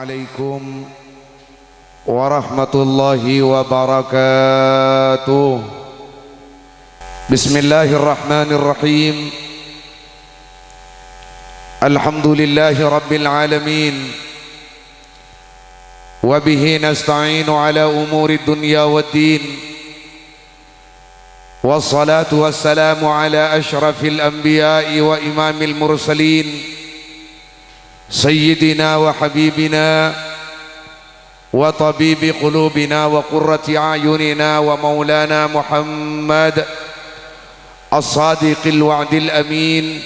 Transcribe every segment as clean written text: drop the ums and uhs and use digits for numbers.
Assalamualaikum warahmatullahi wabarakatuh. Bismillahirrahmanirrahim. Alhamdulillahi rabbil alamin. Wa bihi nasta'inu ala umuri dunya waddin. Wassalatu wassalamu ala ashrafil anbiya'i wa imamil mursalin سيدنا وحبيبنا وطبيب قلوبنا وقرة أعيننا ومولانا محمد الصادق الوعد الأمين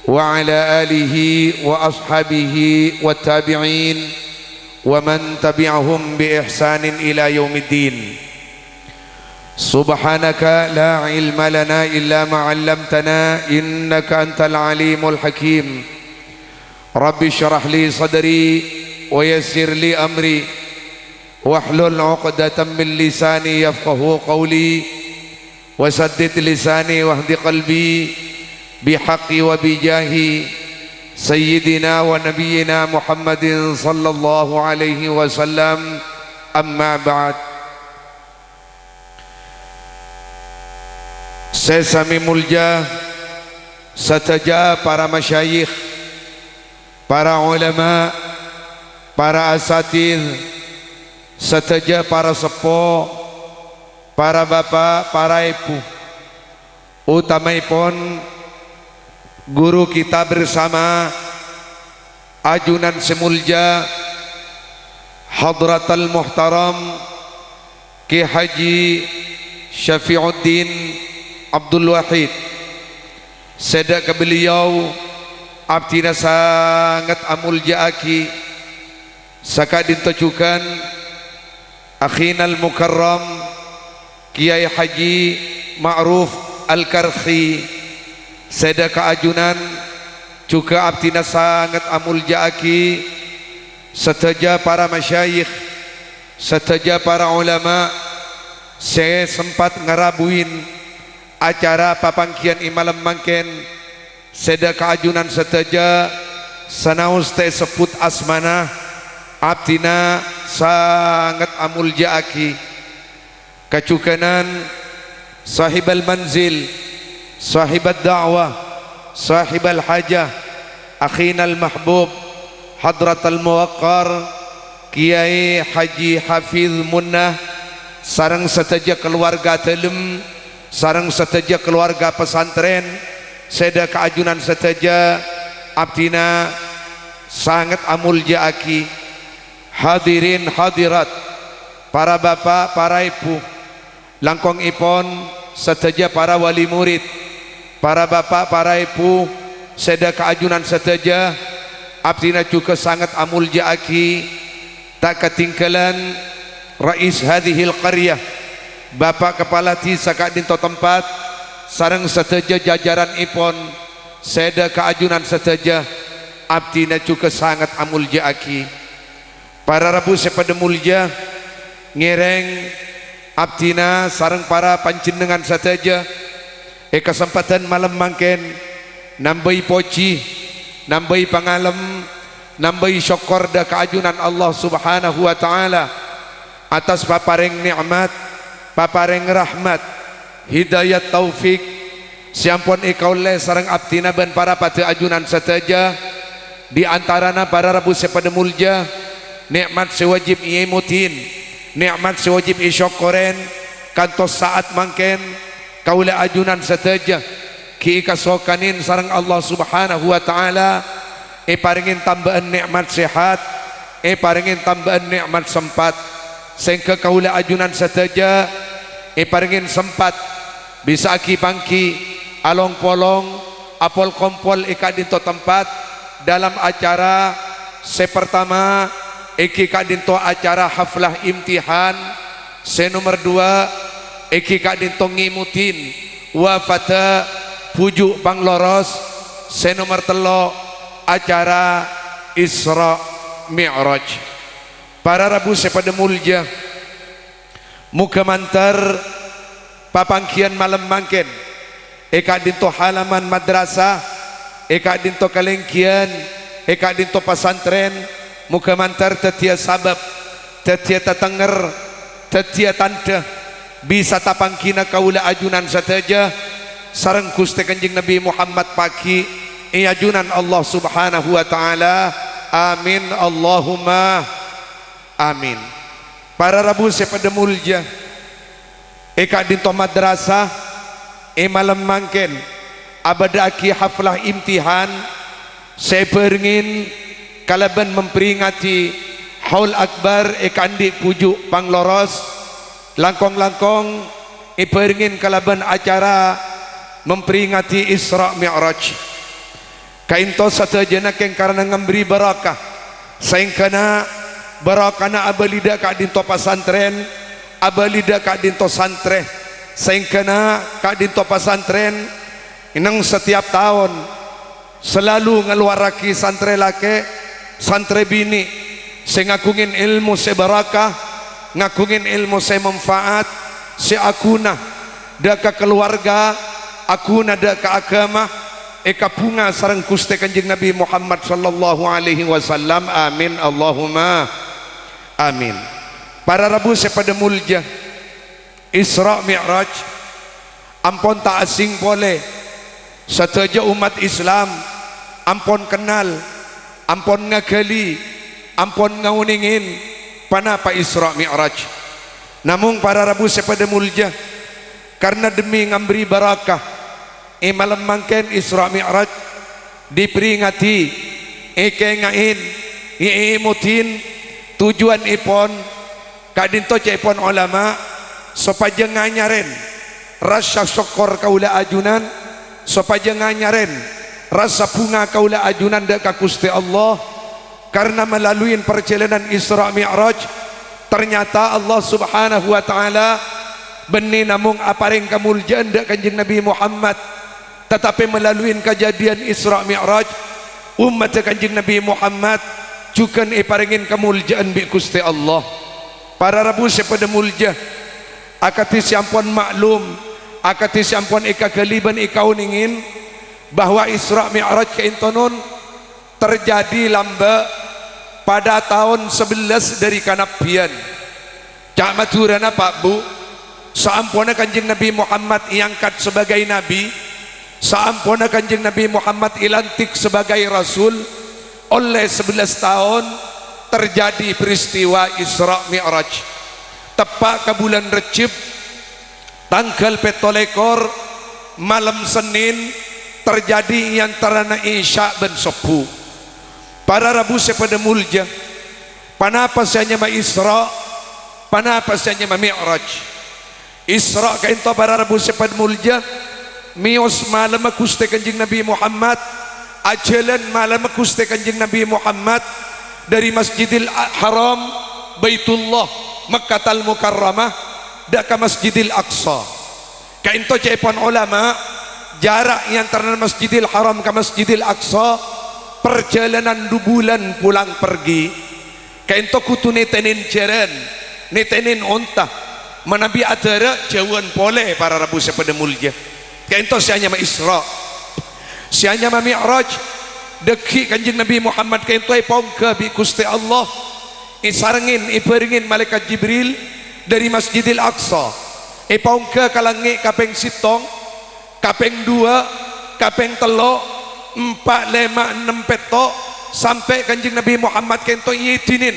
وعلى آله وأصحابه والتابعين ومن تبعهم بإحسان إلى يوم الدين. سبحانك لا علم لنا إلا ما علمتنا إنك أنت العليم الحكيم. Rabbi syarah li sadri wa yassir li amri wahlul 'uqdatam min lisani yafqahu qawli wa saddid lisani wahdi qalbi bihaqqi wa bijahi sayyidina wa nabiyyina Muhammadin sallallahu alaihi wasallam. Amma ba'd. Sesami mulja sataja para masyayikh, para ulama, para asatidz, serta para sepuh, para bapak, para ibu, utamaipun guru kita bersama ajunan semulja Hadratul Muhtaram Ki Haji Syafi'uddin Abdul Wahid. Sedak ke beliau abdina sangat amulja aki sakadin tojukan akhinal mukarram Kiai Haji Ma'ruf Al-Karhi. Seda keajunan juga abdina sangat amulja aki seteja para masyayikh, seteja para ulama. Saya sempat ngerabuin acara papangkian imalam mangken. Seda keajunan seteja sanaus teh sebut asmana abdina sangat amulja aki kacukanan sahibal manzil, sahibat da'wah, sahibal hajah, akhinal mahbub hadratal muwaqqar Kiai Haji Hafiz Munnah sareng seteja keluarga telem, sareng seteja keluarga pesantren. Seda keajunan seteja abdina sangat amulja aki. Hadirin hadirat, para bapak, para ibu, langkong ipon seteja para wali murid, para bapak, para ibu, seda keajunan seteja abdina juga sangat amulja aki. Tak ketinggalan rais hadhil qaryah, bapak kepala desa kadinto tempat, sareng seteja jajaran ipon. Seda keajunan seteja abdina juga sangat amulja aki. Para rabu sepada mulja ngereng abdina sareng para panjenengan seteja kesempatan malam mangken nambai poci, nambai pangalem, nambai syukur da keajunan Allah subhanahu wa ta'ala atas papareng nikmat, papareng rahmat, hidayat taufik siampun ikaule sareng abdina ban para pada ajunan seteja. Di antarana para rabu sepada mulja nikmat sewajib imutin, nikmat sewajib isyukuren kantos saat mangken kaula ajunan seteja ki kasokanin sareng Allah subhanahu wa ta'ala paringin tambahan nikmat sehat, paringin tambahan nikmat sempat sehingga kaula ajunan seteja paringin sempat bisa aki pangki along polong apol kompol ikadinto tempat dalam acara sepertama ikadinto acara haflah imtihan, senomor 2 ikadinto ngimutin wafata pujuk pangloros, senomor 3 acara Isra Mi'raj. Para rabu sepada mulja muga mantar papangkian malam mangken ikadinto halaman madrasah, ikadinto kalengkian, ikadinto pesantren, muka mantar tetia sabab tetia tatenger tetia tanda bisa tapangkina kaula ajunan sateja sareng Gusti Kanjeng Nabi Muhammad paki ajunan Allah Subhanahu wa taala. Amin Allahumma amin. Para Rabu sepada mulja eka dinto madrasah malam mangken abadaki haflah imtihan saya beringin kalaban memperingati haul akbar andi pujuk pangloros langkong-langkong beringin kalaban acara memperingati Isra Mi'raj kainto satajana keng karena ngemberi barakah saingkana barakana abalida ka dinto pasantren abalida ka dinto santre saingkana ka dinto pasantren inang setiap tahun selalu ngeluaraki santre lake santre bini se ngakungin ilmu se barakah ngakungin ilmu se manfaat se akuna daka keluarga akuna daka agama eka punga sareng Gusti Kanjeng Nabi Muhammad sallallahu alaihi wasallam. Amin Allahumma amin. Para Rabu sepada mulja Isra Mi'raj ampun tak asing boleh sateja umat Islam ampun kenal ampun ngagali ampun ngauningin panapa Isra Mi'raj. Namun para Rabu sepada mulja karena demi ngamberi barakah malam mangken Isra Mi'raj diperingati ngain imutin tujuan ipon kadinto cepon ulama supaya nganyaren rasa syukur kaula ajunan supaya nganyaren rasa bunga kaula ajunan dekat Gusti Allah karena melalui perjalanan Isra Mi'raj ternyata Allah Subhanahu wa taala benih namung aparing kemuliaan dekat Kanjeng Nabi Muhammad tetapi melalui kejadian Isra Mi'raj umat Kanjeng Nabi Muhammad juga iparingin kemuliaan bi Gusti Allah. Para Rabu sepada mulja akati siampun maklum akati siampun ikagaliban ikauningin bahwa Isra Mi'raj keintonon terjadi lamba pada tahun 11 dari kanabian cak maturana Pak Bu saampuna Kanjeng Nabi Muhammad iangkat sebagai nabi saampuna Kanjeng Nabi Muhammad ilantik sebagai rasul oleh 11 tahun terjadi peristiwa Isra Mi'raj tepat ke bulan Recep tanggal 17 malam Senin terjadi yang terana Isya ben Subuh. Para Rabu sepada mulja panapa sanya ma Isra panapa sanya ma Mi'raj. Isra kainto para Rabu sepada mulja mios malam Gusti Kanjeng Nabi Muhammad ajalan malam Gusti Kanjeng Nabi Muhammad dari Masjidil Haram Baitullah Makkahal Mukarramah dak ke Masjidil Aqsa. Kainto cepon ulama jarak yang antara Masjidil Haram ke Masjidil Aqsa perjalanan 2 bulan pulang pergi. Kainto kutu netenin jeren netenin onta menabi adara jauhan boleh para Rabu sepada mulja. Kainto sianya ma Isra sianya ma Mi'raj deki Kanjeng Nabi Muhammad kainto pongka bi Gusti Allah isarengin iberingin malaikat Jibril dari Masjidil Aqsa pongka kalangi kapeng sitong kapeng 2 kapeng telo 4 5 6 peto sampai Kanjeng Nabi Muhammad kainto yitinin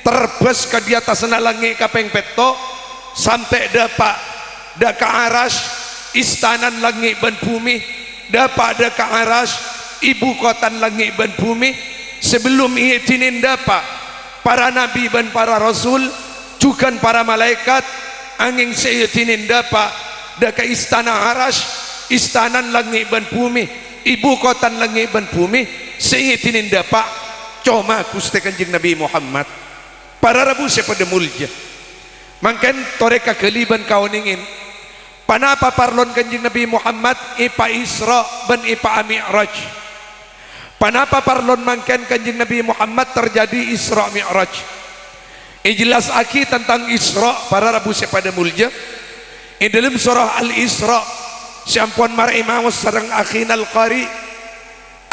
terbes ke di atas langi kapeng peto sampai dapat ke aras istanan langit dan bumi dapat ke aras ibu kota langit dan bumi sebelum yitinin dapat para nabi dan para rasul juga para malaikat angin seyitinin dapat ke istana aras istanan langit dan bumi ibu kota langit dan bumi seyitinin dapat cuma Gusti Kanjeng Nabi Muhammad. Para Rabu sepada mulja mangken toreka keliban kauningin panapa parlon Kanjeng Nabi Muhammad ipa Isra ban ipa Mi'raj panapa parlon mangken Kanjeng Nabi Muhammad terjadi Isra Mi'raj jelas aki tentang Isra para Rabu sepada mulja dalam surah Al-Isra siampun marimawas sareng akhinal qari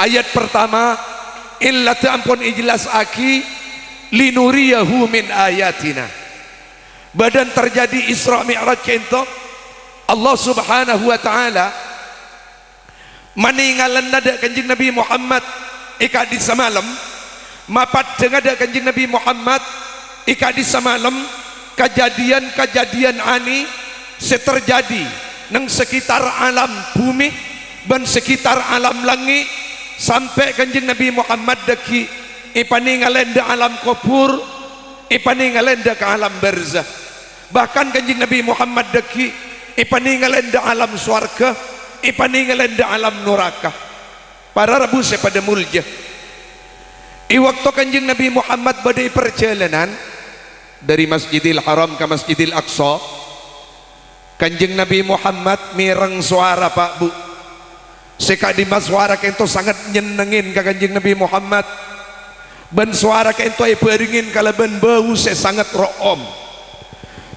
ayat pertama illa ampun jelas aki linuriyahu min ayatina. Badan terjadi Isra Mi'raj kento Allah subhanahu wa ta'ala meninggalan nada kanjeng Nabi Muhammad ika di semalam mapat dengan ada kanjeng Nabi Muhammad ika di semalam kejadian-kejadian ani seterjadi nang sekitar alam bumi dan sekitar alam langit sampai kanjeng Nabi Muhammad daki ipaninggalan da alam kubur ipaninggalan da ke alam barzah. Bahkan kanjeng Nabi Muhammad daki ipaninggalan da alam swarga ipaninggalan da alam neraka. Para rabu pada mulja i waktu kanjeng Nabi Muhammad badai perjalanan dari Masjidil Haram ke Masjidil Aqsa, kanjeng Nabi Muhammad mireng suara Pak Bu seka di suara kento sangat nyenengin ke kanjeng Nabi Muhammad ban suara kento ai beringin kala ban bau sangat room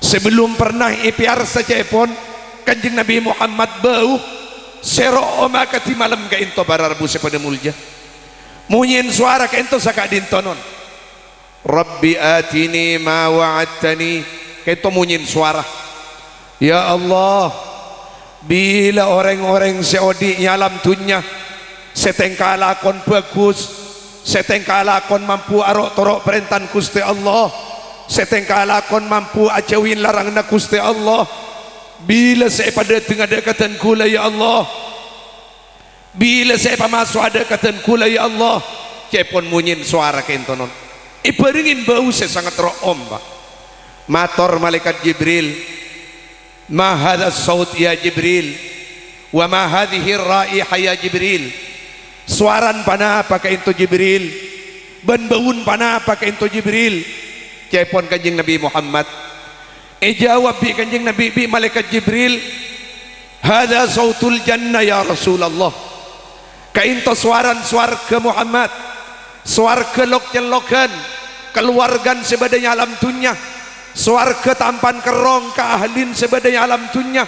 sebelum pernah ipiar saja pun kanjeng Nabi Muhammad bau seroom akati malam kento para rabu pada mulja munyin suara kento saka dintonon Rabbi atini ma wa'adtani kento munyin suara ya Allah bila orang-orang seodi alam dunia setengkalakon bagus setengkalakon mampu arok torok perintahan Gusti Allah setengkalakon mampu ajawin larang na Gusti Allah bila saya pada tengah dekatan kula ya Allah bila saya pamasuk ada dekatan kula ya Allah cepon munyin suara kentonon ibaringin bau saya sangat room Pak mator malaikat Jibril ma hadha saut ya Jibril wa ma hadhihi raihah ya Jibril suaran pana apa ka itu Jibril ban baun pana apa ka itu Jibril cepon kanjeng Nabi Muhammad jawab bi kanjeng Nabi bi malaikat Jibril hadha sautul jannah ya Rasulullah ka into suaran swarga Muhammad swarga lok-lokan keluargan sebadanya alam dunya swarga tampan kerong ka ahlin sebadanya alam dunya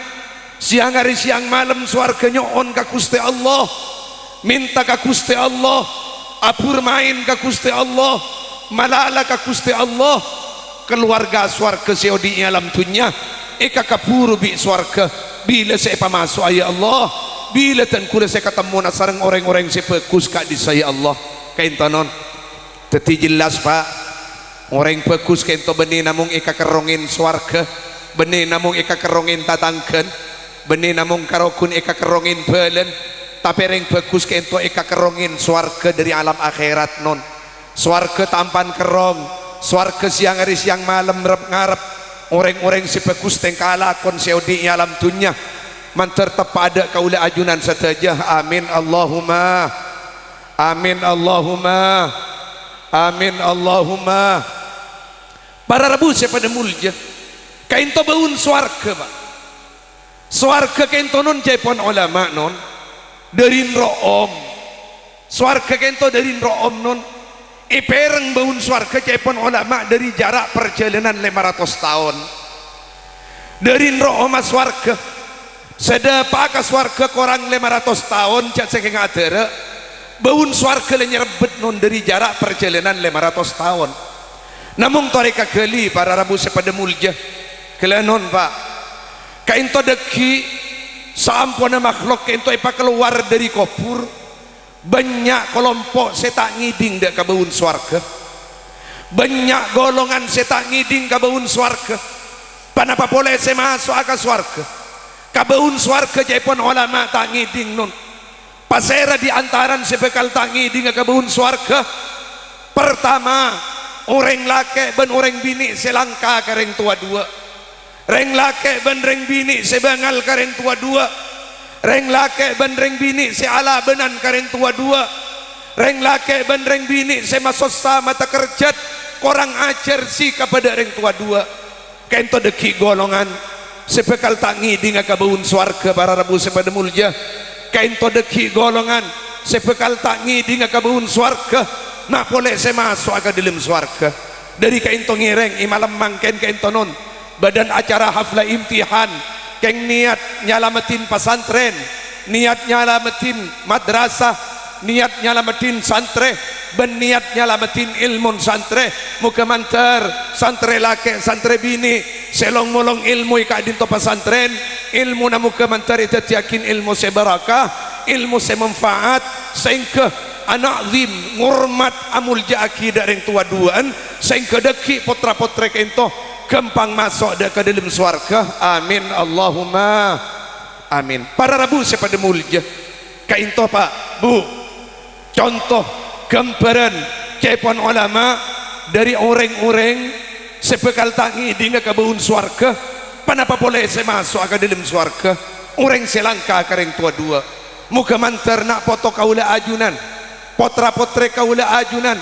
siang hari siang malam swarga nyoon ka Gusti Allah minta ka Gusti Allah apur main ka Gusti Allah malala ka Gusti Allah keluarga swarga seodi alam dunya eka kapuru bi swarga bila saya pamasuk ya Allah bila tan kula saya ketemu nasareng orang-orang sepekus ka di saya Allah kaintonon teti jelas Pak orang bagus kento benih namung eka kerongin swarga benih namung eka kerongin tatangken benih namung karokun eka kerongin balen tapi ring bagus kento eka kerongin swarga dari alam akhirat non swarga tampan kerong swarga siang hari siang malam ngarep orang-orang si bagus tengkalakon seodi alam dunya mantertep pada kaula ajunan saja amin Allahumma amin Allahumma amin Allahumma. Para rabu pada mulja kainto baun swarga Pak swarga kainto non cepon ulama non dari room swarga kainto dari room non ipereng baun swarga cepon ulama dari jarak perjalanan 500 tahun dari room swarga sedapa ka swarga korang 500 tahun cak saking adere baun swarga lenyerbet non dari jarak perjalanan 500 tahun namun toreka geli para rabu pada mulja kelanon Pak kainto deki sampuna makhluk kainto ipa keluar dari kubur banyak kelompok setak ngiding dek kabaun swarga banyak golongan setak ngiding kabaun swarga panapa boleh saya masuk ke swarga kabaun swarga jaipun ulama tak ngiding nun pasera di antaran sebekal tak ngiding kabaun swarga pertama orang laki ben orang bini selangka kareng tua dua reng laki ben reng bini sebangal kareng tua dua reng laki ben reng bini seala benan kareng tua dua reng laki ben reng bini semasosa mata kerjat korang ajar si kepada reng tua dua kento deki golongan sebekal tak ngiding kabaun swarga para rabu pada mulja kento deki golongan sebekal tak ngiding kabaun swarga nak boleh saya masuk ke dalam swarga dari kainto ngireng imalam mangken kainto non badan acara hafla imtihan keng niat nyalametin pesantren niat nyalametin madrasah niat nyelamatin santre, berniat nyelamatin ilmu santre. Muka mantar santre laki santre bini selong molong ilmu ika dinto pesantren, ilmu na muka mantar itu yakin ilmu sebarakah, ilmu semanfaat, sehingga anak zim ngurmat amul jaki dari tua duaan, sehingga deki potra potra kento gampang masuk ke dalam swarga. Amin Allahumma amin. Para rabu sepada mulja kainto pak bu, contoh gambaran kepon ulama dari orang-orang sebekal tangi di kebun swarga. Kenapa boleh saya masuk ke dalam swarga? Orang selangka kering tua dua. Muka mantar nak foto kaula ajunan, potra potre kaula ajunan.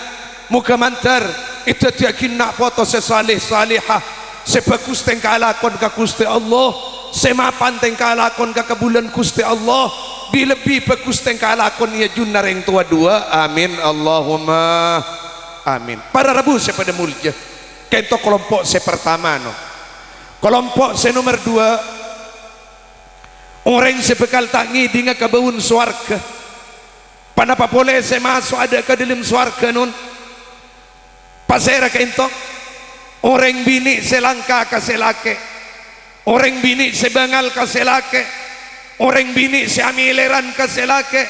Muka mantar itu yakin nak foto sesalih salihah, sebagus tengkalakon ka Gusti Allah, semapan tengkalakon ka kebulan Gusti Allah, lebih bagus tengkalakon ya junnar yang tua dua. Amin Allahumma amin. Para rabu sepada mulja kento kelompok pertama no. Kelompok nomor dua, orang sebekal tangi dengan kebun swarga. Kenapa boleh saya masuk ada ke dalam swarga nun? Pasera kento orang bini selangka ke selake, orang bini sebangal ke selake, orang bini seamileran ke selake,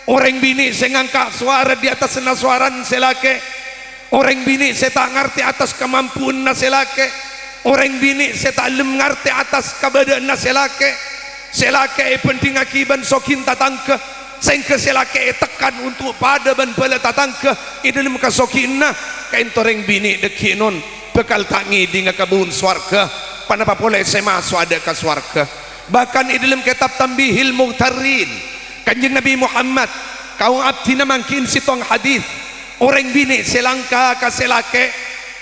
orang bini sengangka suara di atas suaran selake, orang bini saya tak ngerti atas kemampuan selake, orang bini saya tak ngerti atas kebadan selake. Selake penting akiban sokin tatangke, sehingga selake tekan untuk pada ban bala tatangke dalam kasokinna kain toreng bini dekinon bekal tangi di kebun swarga. Kenapa boleh saya masuk ada ke swarga? Bahkan dalam kitab Tambihil Mughtarin Kanjeng Nabi Muhammad kau abdina mangkin sitong hadis orang bini selangka ka selake,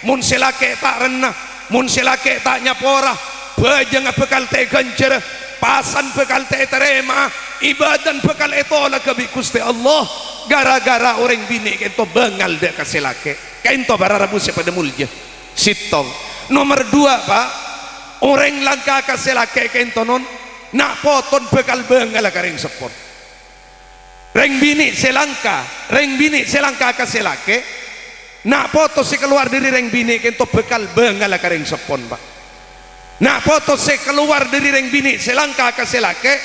mun selake tak renah, mun selake tak nyapora, bajang bekal te gancer, pasan bekal te terema, ibadan bekal etola ke Gusti Allah. Gara-gara orang bini kento bengal dek ka selake, kento bararabu sepada mulja sitong. Nomor dua pak, orang langka ka selake kento non nak poton bekal bengal karing sepon. Reng bini selangka ka selake nak foto si keluar dari reng bini kento bekal bengal karing sepon pak. Nak foto si keluar dari reng bini selangka ka selake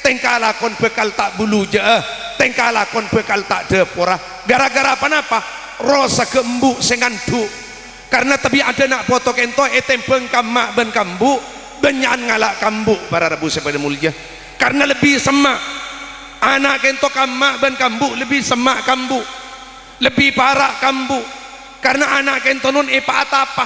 tengkalakon bekal tak bulu jah, tengkalakon bekal tak depora. Gara-gara apa napa? Rosa keembu sengandu. Karena tapi ada nak foto kento etempeng kamak ben kambu benyan ngalak kambu para rabu sepada mulja. Karena lebih semak anak kento kamak ben kambu, lebih semak kambu, lebih parah kambu. Karena anak kento nun ipa atapa,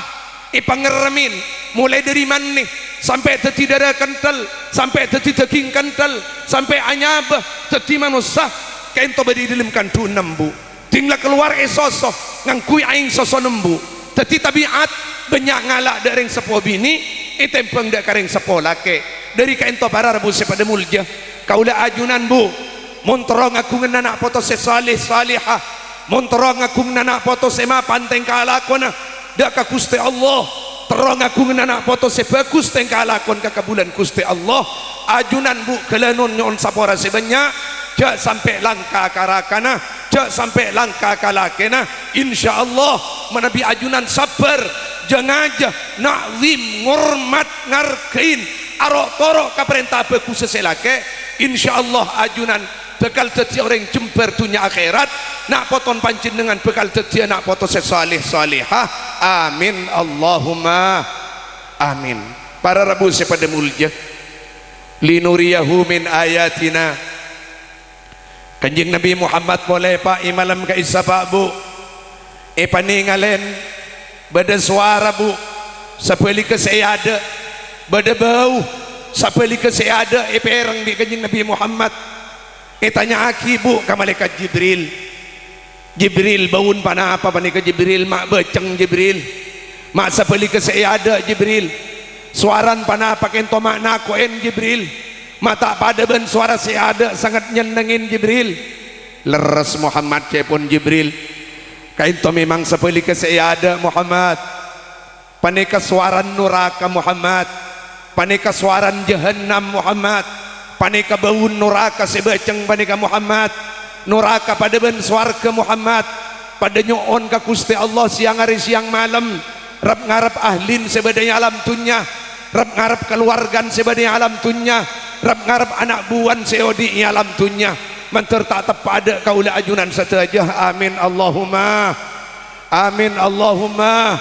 ipa ngeremin, mulai dari mani sampai teti darah kental, sampai teti daging kental, sampai anyabah teti manusia kento badi dalam kandu nembu. Tinggal keluar sosok ngangkui aing sosok nembu. Teti tabiat banyak ngalak dari sepo bini, itempeng dak kareng sepo lake. Dari kento para rabu sepada mulja. Kaulah ajunan bu, montorong aku ngenanak foto sesalih salihah, montorong aku ngenanak foto sema panteng kalakona dak ka Gusti Allah, terong aku ngenanak foto sebagus teng kalakon ka bulan Gusti Allah. Ajunan bu kelanon nyon sapora sebanyak jak sampai langka karakana, jak sampai langka kalakena. Insyaallah menabi ajunan sabar jangan aja nakzim ngormat ngarkein arok torok ka perintah beku seselake. Insyaallah ajunan bekal teti orang jember dunia akhirat nak poton pancin dengan bekal teti nak foto sesalih salihah. Amin Allahumma amin. Para rabu sepada mulja linuriyahu min ayatina. Kanjeng Nabi Muhammad boleh pak imalam ka isa pak bu paningalen bada suara bu sapeli ke saya ada bada bau sapeli ke saya ada perang di Kanjeng Nabi Muhammad. Tanya aki bu ke malaikat Jibril, Jibril baun pana apa pani ke Jibril mak beceng Jibril mak sapeli ke saya ada Jibril suaran pana apa kento mak nakoen Jibril mata pada ben suara saya ada sangat nyenengin Jibril. Leres Muhammad cepon Jibril kainto memang sapeli ke saya ada Muhammad paneka suaran neraka Muhammad, paneka suaran jahannam Muhammad, paneka baun neraka sebeceng paneka Muhammad. neraka pada ben swarga Muhammad pada nyoon ka Gusti Allah siang hari siang malam rab ngarep ahlin sebadanya alam dunya rab ngarep keluargan sebadanya alam dunya rab ngarep anak buan seodi alam dunya manter tak tepada kaula ajunan satajah amin Allahumma amin Allahumma.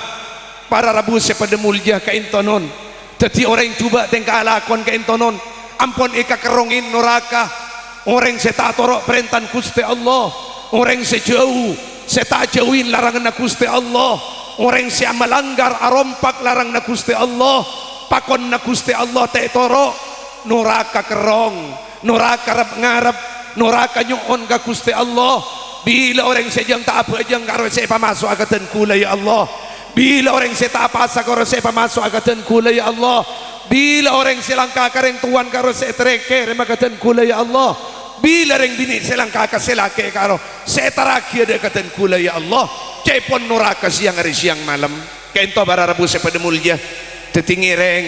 Para rabu sepada mulia kaintonon teti orang cuba tengka alakon kaintonon ampun ika kerongin neraka orang seta torok perintah Gusti Allah orang sejauh seta jauhin larangan Gusti Allah orang sia melanggar arompak larang Gusti Allah pakon Gusti Allah te torok neraka kerong neraka rap ngarep neraka nyoon ka Gusti Allah bila orang sejang tak apa jang karo sepa masuk agatan kula ya Allah bila orang saya tak apa asa karo saya masuk agatan kula ya Allah bila orang selangka kareng tuan karo saya tereke remagatan kula ya Allah bila reng bini selangka ka selake karo saya terakhir agatan kula ya Allah cepon neraka siang hari siang malam kento bara rabu sepada mulia tetinggi reng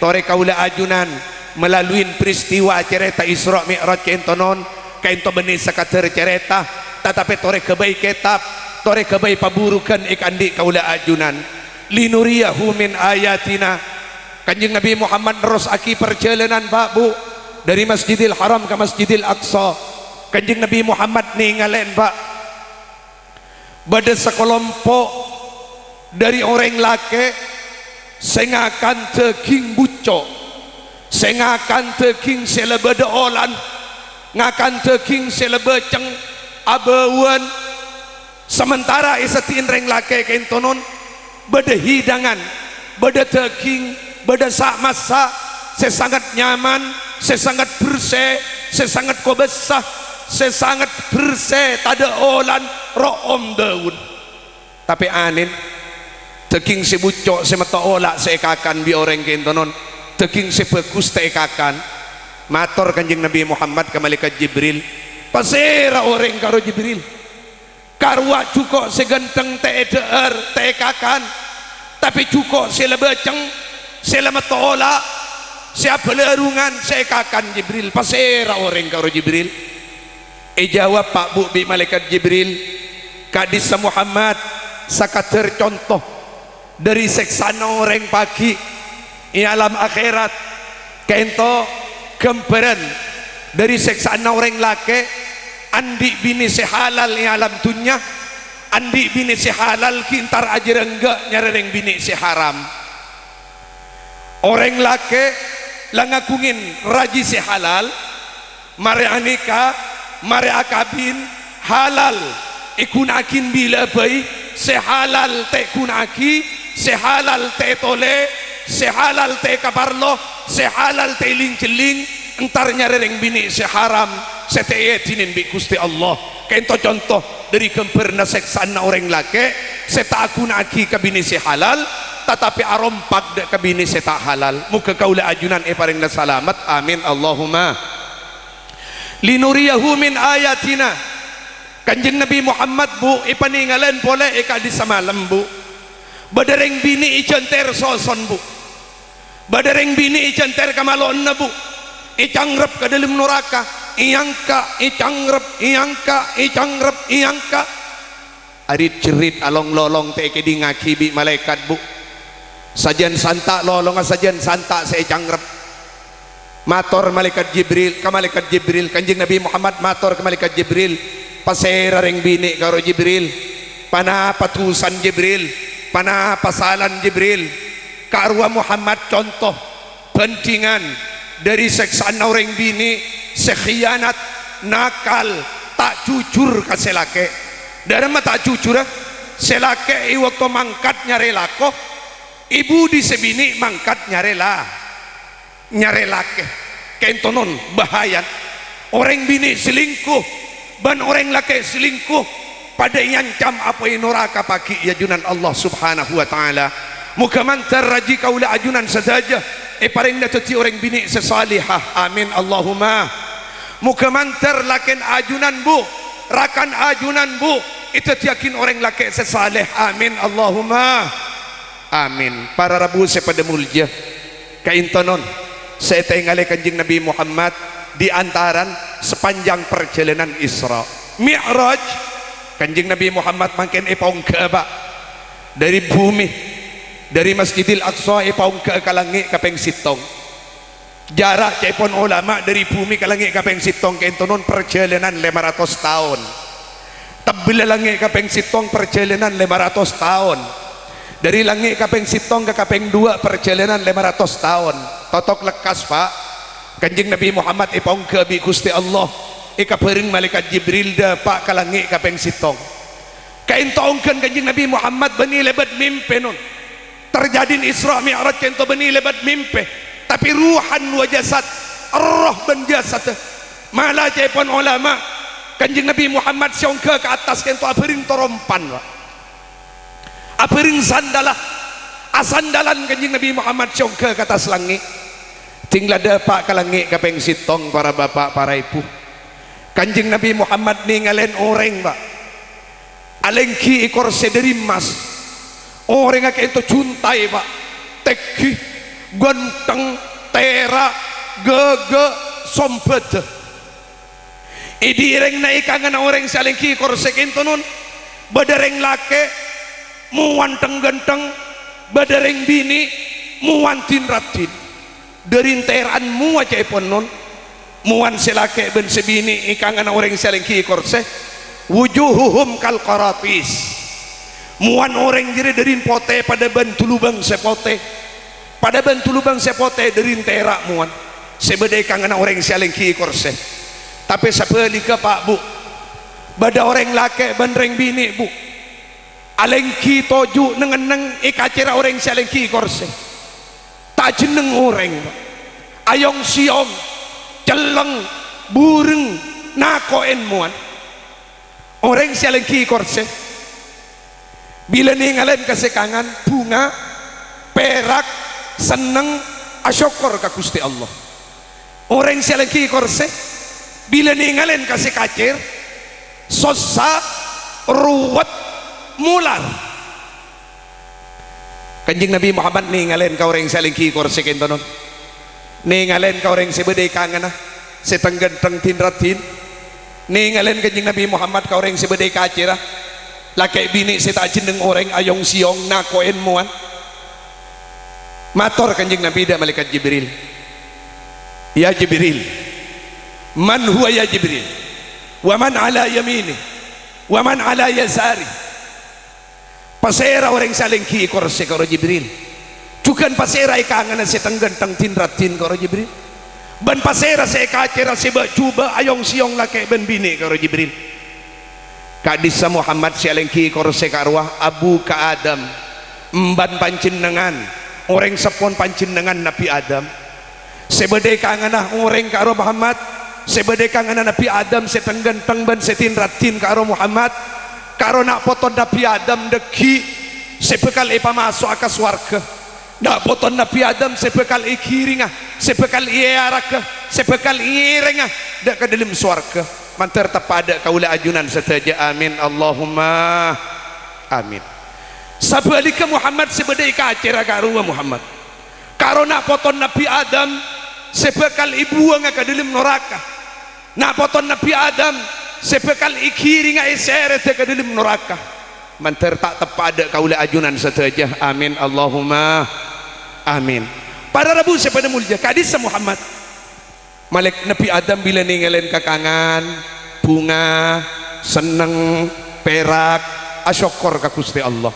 tore kaula ajunan melalui peristiwa cerita Isra Mi'raj kento non kento benih sakater cerita tetapi tore kebaik kitab tore kebaik paburukan ikandi kaula ajunan linuriyahu min ayatina. Kanjeng Nabi Muhammad terus aki perjalanan Pak Bu dari Masjidil Haram ke Masjidil Aqsa. Kanjeng Nabi Muhammad ningalen Pak pada sekelompok dari orang laki sengakan teking bucok sengakan teking selebeda olan ngakan teking selebeceng abawan sementara isatin reng laki kentonon beda hidangan beda teking beda sak masak sesangat nyaman sesangat bersih sesangat kobesah sesangat bersih tada olan room daun tapi anin teking sebucok semata olak seekakan bi orang kentonon teking sebagus teekakan mator Kanjeng Nabi Muhammad ke malaikat Jibril pasera orang karo Jibril karwa cukup segenteng teeder tekakan tapi cukup selebeceng selamatola siapa lerungan sekakan Jibril pasera orang karo Jibril jawab Pak Bu bi malaikat Jibril kadis Muhammad sakater contoh dari seksana orang pagi di alam akhirat kento gemperan dari seksana orang laki andi bini sehalal di alam dunia andi bini sehalal kintar aja enggak nyareng bini seharam orang laki langakungin raji sehalal mare anika mare akabin halal ikunakin bila bayi sehalal te kunaki sehalal te tole sehalal te kabarlo sehalal te ling-celing entar nyareng bini seharam seteyetinin bi Gusti Allah kento contoh dari kemperna seksana orang laki seta akunaki kabini sehalal tetapi arompak de kabini seta halal muka kaula ajunan paring salamat amin Allahumma linuriyahu min ayatina. Kanjeng Nabi Muhammad Bu ipaninggalan pole eka di samalam Bu badereng bini icenter soson Bu badereng bini icenter kamalon na Bu icangrep ke dalam neraka iangka icangrep iangka icangrep iangka arit cerit along lolong teke di ngakibi malaikat Bu sajian santa lolong sajian santa saya cangrep mator malaikat Jibril ke malaikat Jibril Kanjeng Nabi Muhammad mator ke malaikat Jibril pasera reng bini karo Jibril panah patusan Jibril panah pasalan Jibril karwa Muhammad contoh pentingan dari seksana orang bini sekhianat nakal tak jujur ke selake dari tak jujur selake waktu mangkat nyarelako ibu di sebini mangkat nyarelake kentonon bahaya orang bini selingkuh ban orang laki selingkuh pada nyancam apa yang neraka pagi ya junan Allah subhanahu wa ta'ala muka mantar raji kaula ajunan saja paring teti orang bini sesalihah amin Allahumma muka mantar lakin ajunan Bu rakan ajunan Bu itu yakin orang laki sesalih amin Allahumma amin. Para rabu sepada mulia kaintonon saya tinggal Kanjeng Nabi Muhammad di antaran sepanjang perjalanan Isra Mi'raj Kanjeng Nabi Muhammad makin ipaung ke ba dari bumi, dari Masjidil Aqsa ipaung ke langit kapeng sitong. Jarak cepon ulama dari bumi ke langit kapeng sitong kentonon perjalanan 500 tahun. Tebel langit kapeng sitong perjalanan 500 tahun. Dari langit kapeng sitong ke kapeng 2 perjalanan 500 tahun. Totok lekas Pak. Kanjeng Nabi Muhammad ipaung ke bi Gusti Allah. Ika pering malaikat Jibril dah pak ke langit kapeng sitong. Kain taungkan Kanjeng Nabi Muhammad bani lebat mimpi nun. Terjadi Isra Mi'raj kento bani lebat mimpi. Tapi ruhan wa jasad, roh dan jasad. Malah cepon ulama Kanjeng Nabi Muhammad siongke ke atas kento apering torompan Pak. Apering sandalah. Asandalan Kanjeng Nabi Muhammad siongke ke atas langit. Tinggal ada pak ke langit kapeng sitong para bapak para ibu. Kanjeng Nabi Muhammad ninggalin orang Pak. Alengki ikor sederi emas. Orang kayak itu cuntai Pak. Teki, ganteng, tera, gege, sompet. Idireng naikangan orang salengki ikor sekento nun. Badareng lake, muanteng ganteng, badareng bini, muantin ratin. Dari teran mua cepon nun. Muan selake ben sebini ikangan orang selengki korse wujuhuhum kal qaratis. Muan orang jadi dari pote pada bantu lubang sepote, pada bantu lubang sepote dari terak muan sebedai kangen orang selengki korse. Tapi sepeli ke Pak Bu bada orang lake bandreng bini Bu alengki toju nengeneng ikacira orang selengki korse tak jeneng orang ayong siong celeng bureng nakoen muan orang selengki korse bila ningalen kesekangan bunga perak seneng asyukur ka Gusti Allah. Orang selengki korse bila ningalen kasih kacir sosa ruwet mular. Kanjeng Nabi Muhammad ningalen ka orang selengki korse kentonon. Ningalen ka orang sebedai kangen setenggenteng tinratin. Ningalen Kanjeng Nabi Muhammad ka orang sebedai kacira lakai bini setak jeneng orang ayong siong nakoen muan. Mator Kanjeng Nabi dak malaikat Jibril. Ya Jibril, man huwa ya Jibril? Wa man ala yamini? Wa man ala yasari? Pasera orang salengki korse karo Jibril. Cukan pasera ikangan setenggenteng tinratin karo Jibril. Ban pasera sekacira seba cuba ayong siong lake ben bini karo Jibril. Kadisa Muhammad selengki karo sekarwah abu ka Adam emban panjenengan orang sepon panjenengan Nabi Adam sebedai kangenah orang karo Muhammad sebedai kangenah Nabi Adam setenggenteng ban setinratin karo Muhammad karo nak poton Nabi Adam deki sebekal ipa masuk ke swarga. Nak poton Nabi Adam sebekal ikiringah sebekal iaraka sebekal irengah dak ke dalam swarga mantar tepada kaula ajunan setaja amin Allahumma amin. Sabalika Muhammad sebedai kacira karuwa Muhammad karo nak poton Nabi Adam sebekal ibuang ke dalam neraka. Nak poton Nabi Adam sebekal ikiringah iseret ke dalam neraka mantar tak tepada kaula ajunan setaja amin Allahumma amin. Para Rabu sepada mulia kadis Muhammad Malik Nabi Adam bila ninggalin kakangan bunga seneng perak asyukur ka Gusti Allah.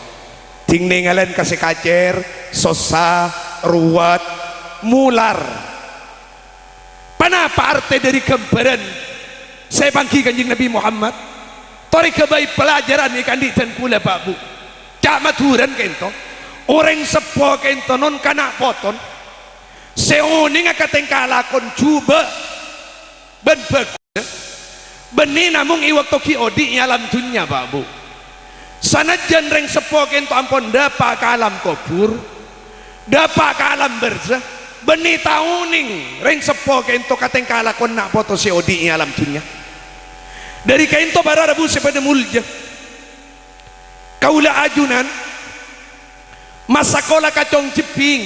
Ting ninggalin kasih kacer sosa ruwet mular. Panapa arti dari gambaran saya bangki Kanjeng Nabi Muhammad tori kebaik pelajaran ikan di dan kula Pak Bu cak maturan kento orang sepo kento non kanak poton seoning akatengka lakon cuba ben bagus beni namung iwak toki odi alam dunya Pak Bu sanajan reng sepo kento ampun dapa ke alam kubur dapa ke alam berzah beni tauning reng sepo kento katengka lakon nak foto seodi alam dunya dari kento para Rabu sepada mulja kaula ajunan masakola kacong ceping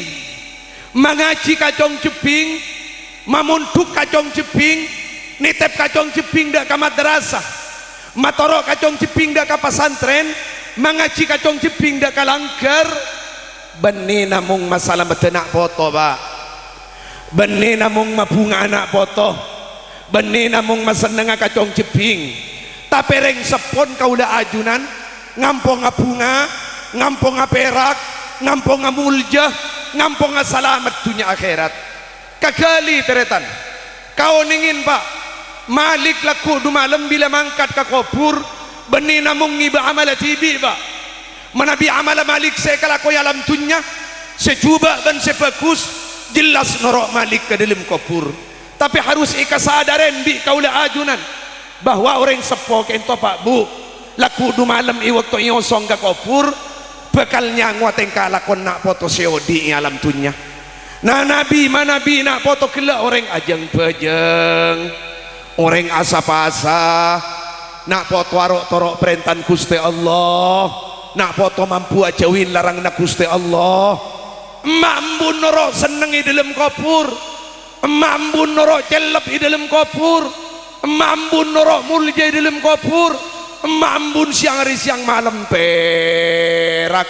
mengaji kacong ceping mamuntuk kacong ceping nitep kacong ceping dak ke madrasah matoro kacong ciping dak ka pasantren mengaji kacong ciping dak ka langgar beni namung masalah betenak foto ba beni namung mabunga anak foto beni namung maseneng kacong ciping tapi reng sepon kaula ajunan ngampong bunga ngampong perak ngampong mulja ngampong selamat dunia akhirat kagali teretan kau ningin pak malik laku du malam bila mangkat ke kubur beni namung ngiba amala tibi pak manabi amala malik saya kalaku alam dunia secuba dan sebagus jelas norok malik ke dalam kubur tapi harus ikasadaran bi kaula ajunan bahwa orang sepo kento pak bu laku du malam i waktu iosong ke kubur bekalnya nguatin kalakon nak foto seodi alam dunia nah nabi manabi nak foto kela orang ajeng bejeng orang asa-asa nak foto arok torok perintan Gusti Allah nak foto mampu ajawin larang nak Gusti Allah mampu norok seneng di dalam kubur mampu norok celep di dalam kubur mampu norok mulja di dalam kubur mambun siang hari siang malam perak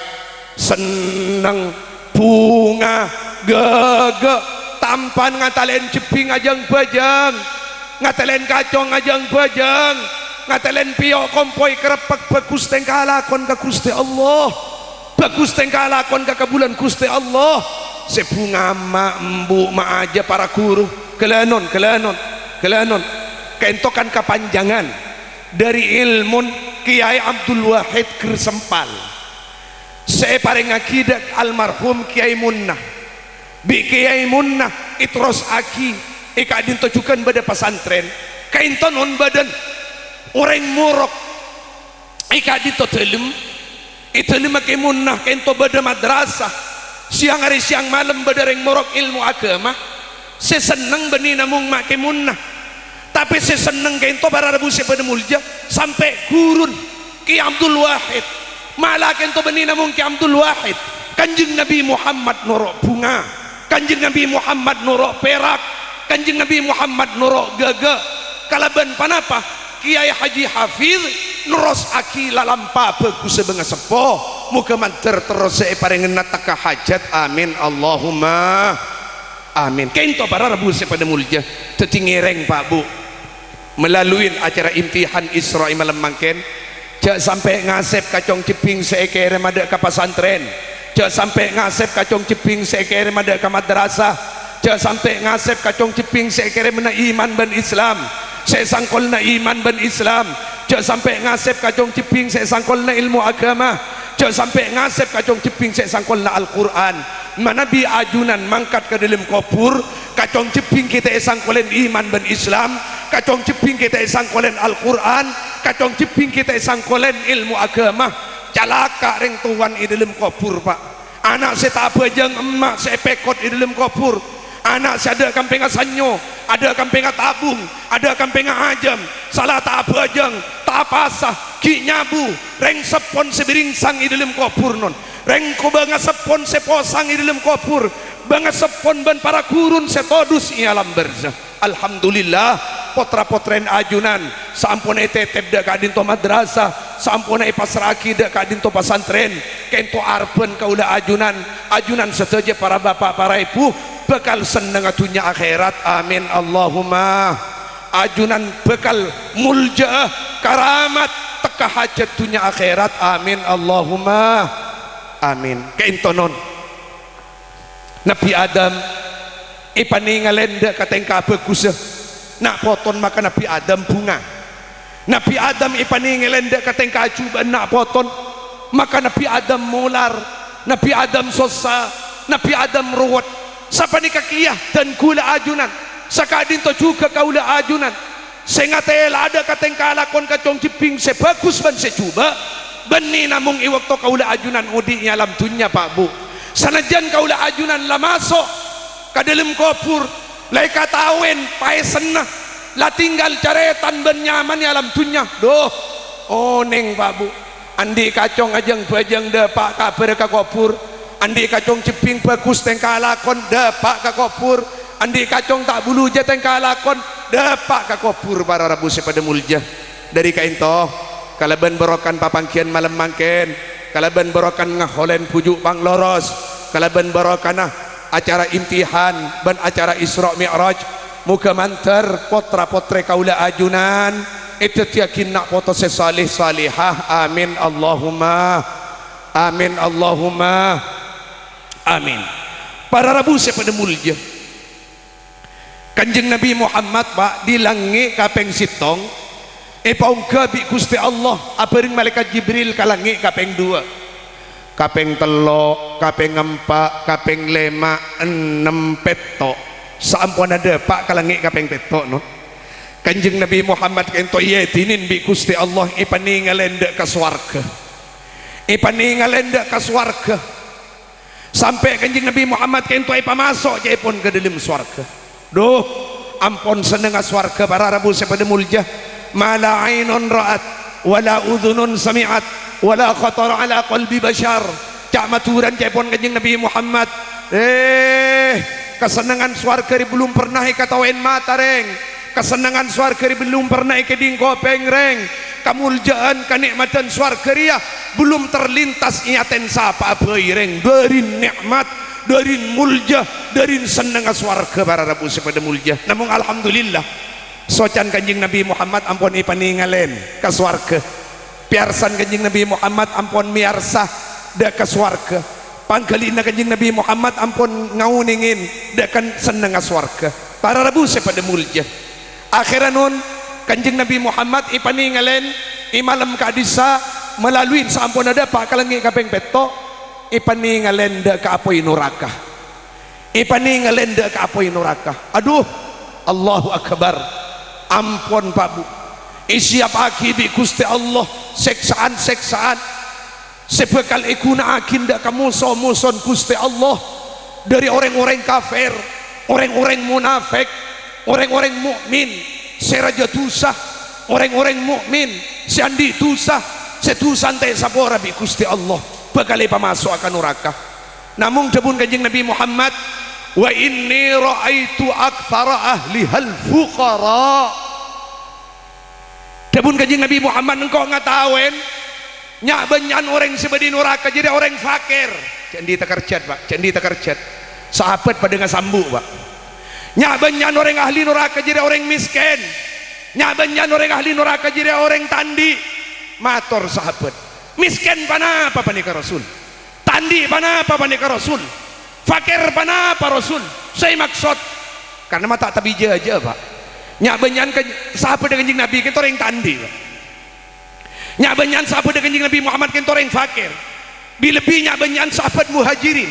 seneng bunga gege tampan ngatalen ceping ajang bajang ngatalen kacong ajang bajang ngatalen piok kompoi kerepek bagus tengkalakon ke Gusti Allah bagus tengkalakon ke bulan Gusti Allah sebunga mambu ma aja para guru kelanon kentokan kepanjangan dari ilmu Kiai Abdul Wahid Gersempal saya paling akidah almarhum Kiai Munnah bi Kiai Munnah itros aki ika dintojukan pada pesantren kainton on badan orang murok ika ditotelem itu lima Kiai Munnah kainto pada madrasah siang hari siang malam pada orang murok ilmu agama saya seneng beni namung mak Kiai Munnah tapi saya seneng kento para rebu pada mulja sampai gurun Ki Abdul Wahid malah kento beni namung Ki Abdul Wahid kanjeng Nabi Muhammad norok bunga kanjeng Nabi Muhammad norok perak kanjeng Nabi Muhammad norok gaga kalaban panapa Kiai Haji Hafiz nuros aki lalampa bagus sebenga sepo muka manter terus saya parengen nataka hajat amin Allahumma amin kento para rebu pada mulja tetingireng Pak Bu melalui acara imtihan Isra malam mangken jak sampai ngasep kacong ceping seekere mada ke pesantren jak sampai ngasep kacong ceping seekere mada ke madrasah jak sampai ngasep kacong ceping seekere mena iman ban Islam saya sangkol na iman ban Islam jak sampai ngasep kacong ceping saya sangkol na ilmu agama jak sampai ngasep kacong ceping saya sangkol na Al-Quran manabi ajunan mangkat ke dalam kubur kacong ceping kita sangkolen iman ban Islam kacong ceping kita sangkolen Al-Quran kacong ceping kita sangkolen ilmu agama calaka ring tuan di dalam kubur Pak anak saya tak bajang emak saya pekot di dalam kubur anak saya ada kampeng sanyo ada kampeng tabung ada kampeng ajam salah tak bajang tak pasah ki nyabu reng sepon sebiring sang di dalam kubur non reng ko banga sepon seposang di dalam kubur banga sepon ban para gurun setodus i alam barzah alhamdulillah potra-potren ajunan sampun tetep dak kadinto madrasah sampun pasraki dak kadinto pasantren kento arpen kaula ajunan seteja para bapak para ibu bekal seneng dunia akhirat amin Allahumma ajunan bekal mulja karamat teka hajat dunia akhirat amin Allahumma amin kento non Nabi Adam ipaningalen dak katengka bagus nak poton maka Nabi Adam bunga Nabi Adam ipaningelen dak katengka ajuban nak poton maka Nabi Adam mular Nabi Adam sosa Nabi Adam ruwet sapa nikakiyah dan gula ajunan sakadin to juga kaula ajunan sengatel ada katengka lakon kacong ciping sebagus ban secuba beni namung iwakto kaula ajunan udi alam dunya Pak Bu sanajan kaula ajunan la masuk ka dalam kubur lai katawen pae senah lah tinggal caretan ben nyaman alam dunya doh oneng Pak Bu andi kacong ajeng bajeng depak kabar ka kubur andi kacong ceping bagus tengka lakon depak ka kubur andi kacong tak bulu je tengka lakon depak ka kubur para rabu pada mulja dari kain toh kalaban berokan papangkian malam mangken kalaban berokan ngaholen pujuk bang loros kalaban berokan acara imtihan ban acara Isra Mi'raj muga mantar potra potre kaula ajunan itu yakin nak foto sesalih salihah amin Allahumma amin Allahumma amin. Para Rabu pada mulja Kanjeng Nabi Muhammad pak dilangi kapeng sitong paungka bi Gusti Allah apering malaikat Jibril kalangi kapeng 2 kapeng telo kapeng 4 kapeng 5 6 petok sampun ada pak kalangi kapeng petok no Kanjeng Nabi Muhammad kento yetinin bi Gusti Allah ipaningalen dek ka swarga ipaningalen dek ka swarga sampai Kanjeng Nabi Muhammad kento pamasok je pun ke dalam swarga duh ampun seneng swarga para Rabu pada mulja mala ainun ra'at wala udhunun sami'at wala khatar ala qalbi bashar cak maturan je pun Kanjeng Nabi Muhammad kesenangan swarga belum pernah ikatawain mata reng kesenangan swarga belum pernah ikeding kopeng reng kamuljaan kenikmatan swarga belum terlintas iaten sapa beireng dari nikmat dari mulja dari senang swarga para Rabu pada mulja namun alhamdulillah socan Kanjeng Nabi Muhammad ampun ipaningalen ke swarga piarsan Kanjeng Nabi Muhammad ampun miarsa dak ke swarga pangkalina Kanjeng Nabi Muhammad ampun ngauningin dak kan senang swarga para Rabu pada mulja akhiran nun Kanjeng Nabi Muhammad ipaningalen imalam kadisa melalui sampun ada pak kalangi kapeng peto ipaningalen dak ka apoi neraka ipaningalen dak ka apoi neraka aduh Allahu akbar ampun Pak Bu siap akibi Gusti Allah seksaan sebekal ikuna akin dak ka muson Gusti Allah dari orang-orang kafir orang-orang munafik orang-orang mukmin seraja tusah orang-orang mukmin siandi tusah setusantai sapora bi Gusti Allah bakal pamasuk akan neraka namun debun Kanjeng Nabi Muhammad wa inni ra'aitu aktsara ahli hal fuqara debun Kanjeng Nabi Muhammad engkau ngatawen nyak benyan orang sebedi neraka jadi orang fakir candi tekerjat pak candi tekerjat sahabat pada ngasambu pak nyak benyan orang ahli neraka jadi orang miskin nyak benyan orang ahli neraka jadi orang tandi mator sahabat miskin panapa panika Rasul tandi panapa panika Rasul fakir panapa Rasul saya maksud karena mata tabija aja pak nyak benyan sahabat dengan Kanjeng Nabi kita orang tandi pak nyak benyan sahabat dengan Kanjeng Nabi Muhammad kita orang fakir bilebih nyak benyan sahabat muhajirin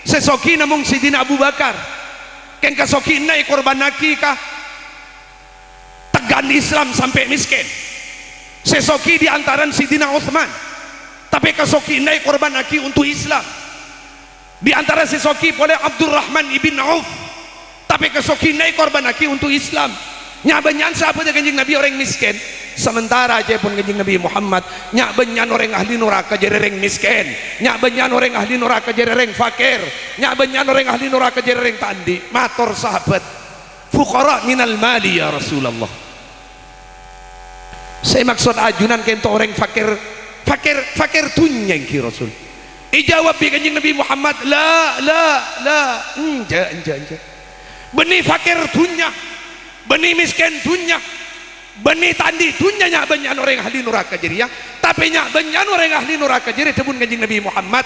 sesoki namung Sidina Abu Bakar ken kasoki naik korban nakikah tegan Islam sampai miskin sesoki diantaran Sidina Uthman tapi kasoki naik korban naki untuk Islam diantara sesoki oleh Abdurrahman ibn Auf tapi kasoki naik korban naki untuk Islam nyabenyan sahabat Kanjeng Nabi orang miskin sementara aja pun Kanjeng Nabi Muhammad nyabenyan orang ahli neraka jadi orang miskin nyabenyan orang ahli neraka jadi orang fakir nyabenyan orang ahli neraka jadi orang tandi mator sahabat fuqara minal mali ya Rasulullah saya maksud ajunan kento orang fakir tunyeng ki Rasul ijawab bi Kanjeng Nabi Muhammad la enja benih fakir tunya benih miskin tunya benih tandi tunya nyak benyan orang ahli neraka jadi ya tapi nyak benyan orang ahli neraka jadi tebun Kanjeng Nabi Muhammad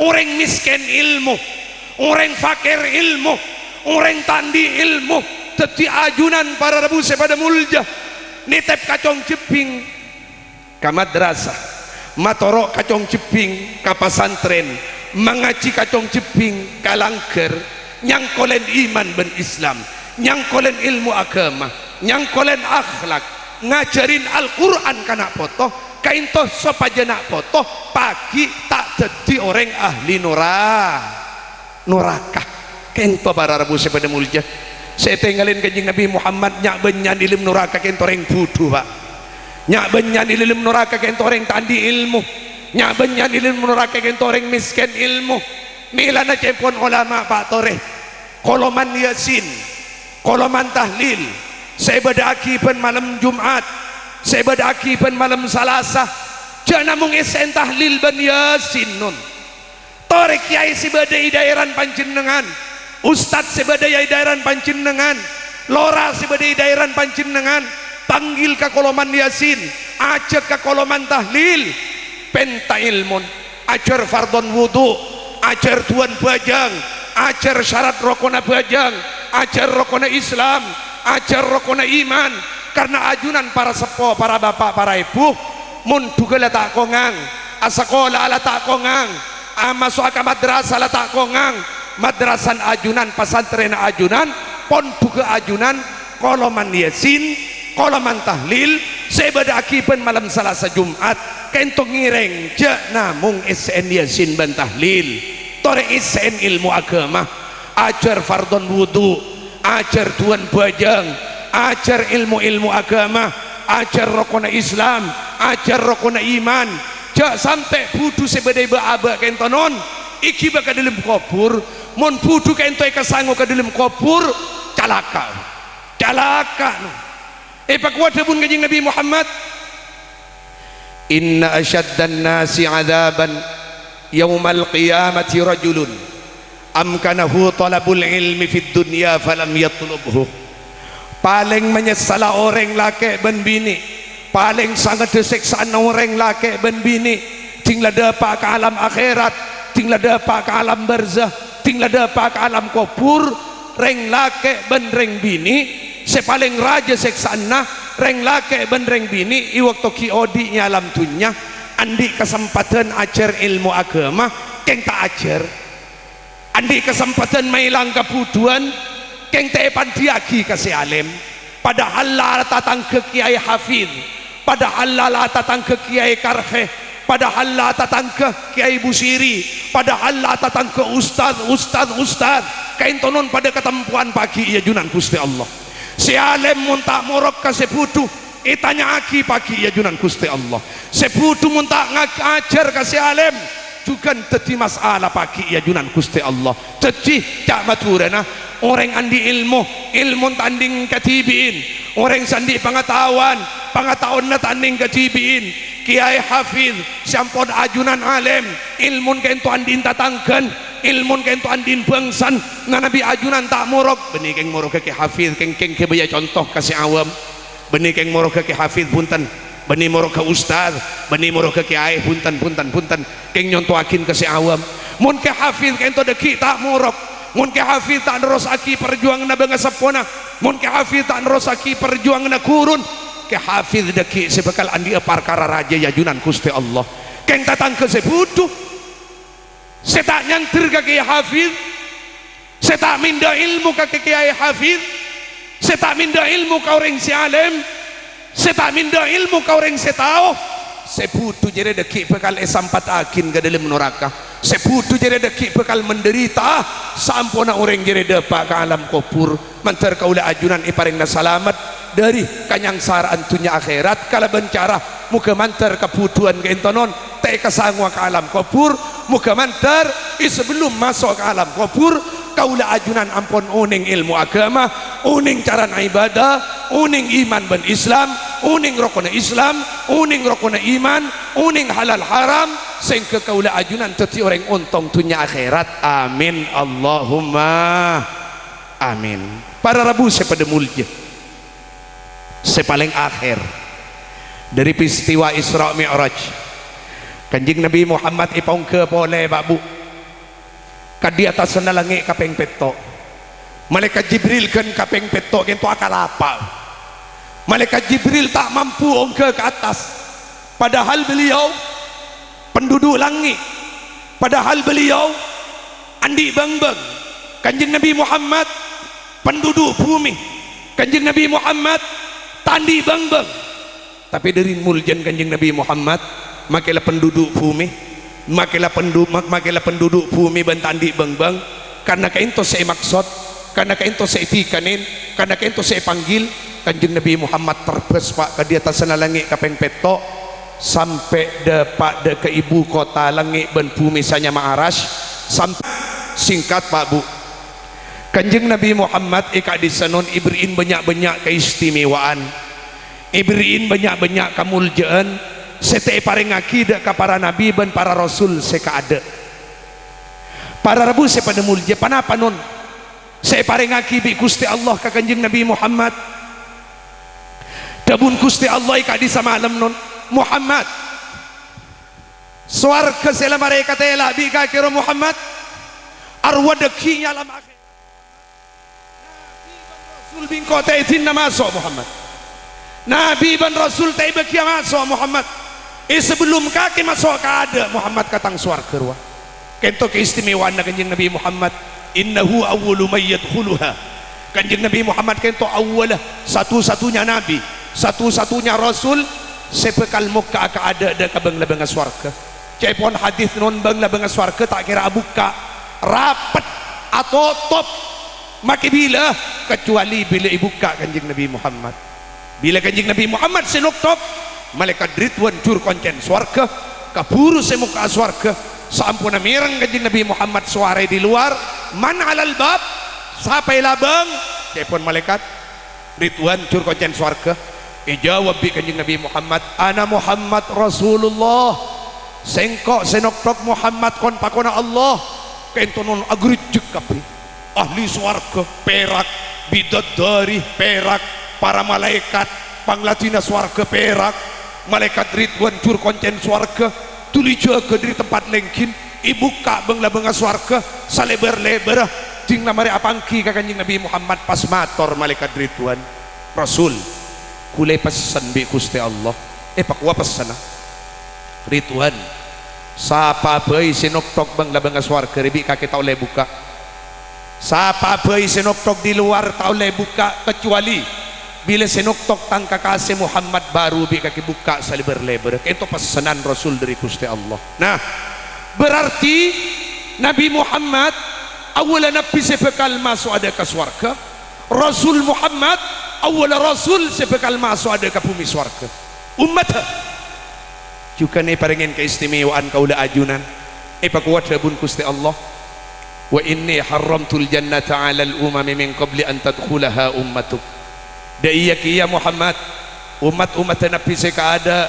orang miskin ilmu orang fakir ilmu orang tandi ilmu teti ajunan para Rabu pada mulja nitep kacong ceping ka madrasah matorok kacong ceping ka pasantren mengaji kacong ceping ka langker nyangkolen iman ben Islam nyangkolen ilmu agama nyangkolen akhlak ngajarin Al-Quran kana foto kaintoh sopajana foto pagi tak jadi orang ahli neraka kaintoh para Rabu pada mulja saya tinggalin Kanjeng Nabi Muhammad nyak benyan ilim neraka kaintoh orang bodoh pak nyak benyan ilim neraka kaintoh orang tandi ilmu nyak benyan ilim neraka kaintoh orang miskin ilmu milana cepon ulama pak toreh koloman yasin koloman tahlil saya berdaki pen malam Jumat sebadaki pen malam Salasa jangan namung esen tahlil ban Yasin nun torek kiai sebadai daerah panjenengan ustad sebadai daerah panjenengan lora sebadai daerah panjenengan panggil ke koloman Yasin ajak ke koloman tahlil penta ilmun ajar fardon wudu ajar tuan bajang ajar syarat rokona bajang ajar rokona Islam ajar rokona iman karena ajunan para sepo para bapak para ibu mun dugala tak kongang asakola ala tak kongang masuk ke madrasah ala tak kongang madrasan ajunan pesantren ajunan pon duga ajunan koloman Yasin koloman tahlil sebadaki pen malam Salasa Jumat kentong ngireng je namung SN Yasin ban tahlil tore SN ilmu agama ajar fardon wudu ajar tuan bajang ajar ilmu-ilmu agama ajar rokona Islam ajar rokona iman jak sampai budu sebadai baaba kentonon iki baka dalam kubur mon budu kentoy kasango ke dalam kubur calaka no pakuwata pun kanjeng Nabi Muhammad inna asyaddan nasi adaban yaumal qiyamati rajulun amkanahu talabul ilmi fid dunya falam yatlubhu paling menyesala orang laki ben bini paling sangat disiksa orang laki ben bini tinggal dapat ke alam akhirat tinggal dapat ke alam barzah tinggal dapat ke alam kubur reng laki ben reng bini sepaling raja seksana reng laki ben reng bini iwaktu kiodi nya alam dunya andi kesempatan ajar ilmu agama keng tak ajar andi kesempatan mailang kebuduan keng tepan diagi kasih alim padahal la tatang ke kiai hafid padahal la tatang ke kiai karhe padahal la tatang ke kiai busiri padahal la tatang ke ustad kain tonon pada ketempuan pagi ya junan Gusti Allah si alim muntak morok ke sebudu itanya aki pagi ya junan Gusti Allah sebudu muntak ngajar ke si alim juga tadi masalah pagi ya junan Gusti Allah jadi cak maturana orang andi ilmu tanding ketibiin orang sandi pengetahuan na tanding ketibiin kiai hafid sampun ajunan alim ilmun kento andin tatangkan ilmun kento andin bangsan na nabi ajunan tak morok benih keng morok ke hafid keng kebaya contoh kasih awam benih keng morok ke hafid punten benih morok ke ustad benih morok ke kiai punten keng nyontoakin kasih awam mun ke hafid kento deki tak morok mun ke hafid tak nerosaki perjuangan na bangga sapona mun ke hafid tak nerosaki perjuangan na kurun ke hafid deki sebekal andi perkara raja ya junan Gusti Allah keng tatang ke sebudu setak nyantir ke kiai hafid setak minda ilmu ke kiai hafid setak minda ilmu ke orang si alim setak minda ilmu ke orang setau sebudu jadi deki bekal esampat akin ke dalam neraka sebudu jadi deki bekal menderita sampuna orang jadi dapat ke alam kubur mantar kaulah ajunan iparing na salamat dari kanyangsaraan dunia akhirat kala bencara muka mantar kebutuhan keintonon te kesangwa ke alam kubur muka mantar sebelum masuk ke alam kubur kaulah ajunan ampun uning ilmu agama uning cara ibadah uning iman ben Islam uning rokona Islam uning rokona iman uning halal haram sehingga kaulah ajunan teti orang untung dunia akhirat amin Allahumma amin para rabu sepada mulia sepaling akhir dari peristiwa Isra Mi'raj kanjing Nabi Muhammad ipong ke boleh babu kadi atas langit kapeng petok malaikat Jibril kan kapeng petok kento akal apa malaikat Jibril tak mampu ongke ke atas padahal beliau penduduk langit padahal beliau andi bang kanjing Nabi Muhammad penduduk bumi kanjing Nabi Muhammad tandi bang tapi dari muljan kanjing Nabi Muhammad makilah penduduk bumi makilah penduduk bumi bentandi bang karena kainto saya maksud karena kainto saya tikanin karena kainto saya panggil kanjeng Nabi Muhammad terbes pak ke di atas langit kapeng petok sampai dapat ke ibu kota langit ben bumi sanya ma'arash sampai singkat pak bu kanjeng Nabi Muhammad ika disanon ibrin banyak-banyak keistimewaan iberiin banyak-banyak kamuljaan sete paring akidah ka para nabi dan para rasul seka ada para rabu sepada mulja panapa non saya paring akibi Gusti Allah ka kanjeng Nabi Muhammad dabun Gusti Allah ka di samalam non Muhammad swarga sela mereka tela bi ka kira Muhammad arwadakinya lam akhir Rasul bin kota itin masuk Muhammad Nabi dan Rasul tak bakia masuk Muhammad sebelum kaki masuk ke ada Muhammad katang swarga ruah kento keistimewaan kanjeng Nabi Muhammad innahu awwalu may yadkhuluha kanjeng Nabi Muhammad kento awwalah satu-satunya Nabi satu-satunya Rasul sepekal muka ka ada kabang labang swarga cepon hadis non bang labang swarga tak kira buka rapat atau top maki bila kecuali bila ibuka kanjeng Nabi Muhammad bila kanjeng Nabi Muhammad senok-tok malaikat Ridwan cur koncen swarga kaburu semuka swarga sampuna mireng kanjeng Nabi Muhammad suara di luar man alal bab sampai labang telepon malaikat Ridwan cur koncen swarga jawab bi kanjeng Nabi Muhammad ana Muhammad Rasulullah sengkok senok-tok Muhammad kon pakona Allah kentonon agrijek kapi ahli swarga perak bidadari perak para malaikat panglatina swarga perak malaikat Ridwan cur koncen swarga tuli jaga dari tempat lengkin ibuka bangla swarga salebar-lebar ting namare apangki ka kanjeng Nabi Muhammad pas mator malaikat Ridwan Rasul kule pesan bi Gusti Allah pakwa pesan Ridwan sapa bae sinok-tok bangla swarga ribi kaki tau le buka sapa bae sinok-tok di luar tau le buka kecuali bila senok-tok tangka kasih Muhammad baru bi kaki buka salebar-lebar itu pesanan Rasul dari Gusti Allah. Nah berarti Nabi Muhammad awal nabi sebekal masuk ada ke swarga Rasul Muhammad awal Rasul sebekal masuk ada ke bumi swarga umat juga nih paringin keistimewaan kaula ajunan pakuat rabun Gusti Allah wa inni haramtul jannata ala al-umami min qabli an tadkhulaha ummatuk iya kia Muhammad umat-umat Nabi saya ada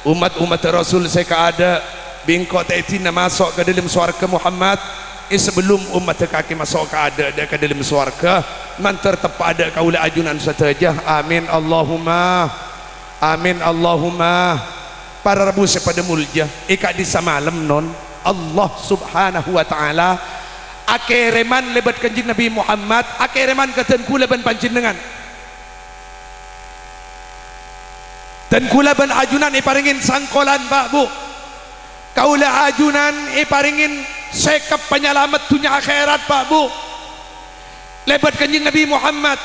umat-umat Rasul saya ada bingkot etina masuk ke dalam swarga Muhammad sebelum umat kaki masuk ke ada ke dalam swarga mantar tepada kaula ajunan saja amin Allahumma amin Allahumma para rabu sepada mulja ika di samalam non Allah subhanahu wa ta'ala akereman lebat kanjeng Nabi Muhammad akereman keten kula ban panjenengan dan kula ban ajunan paringin sangkolan Pak Bu kaula ajunan paringin sekep penyelamat dunia akhirat Pak Bu lebat kanjeng Nabi Muhammad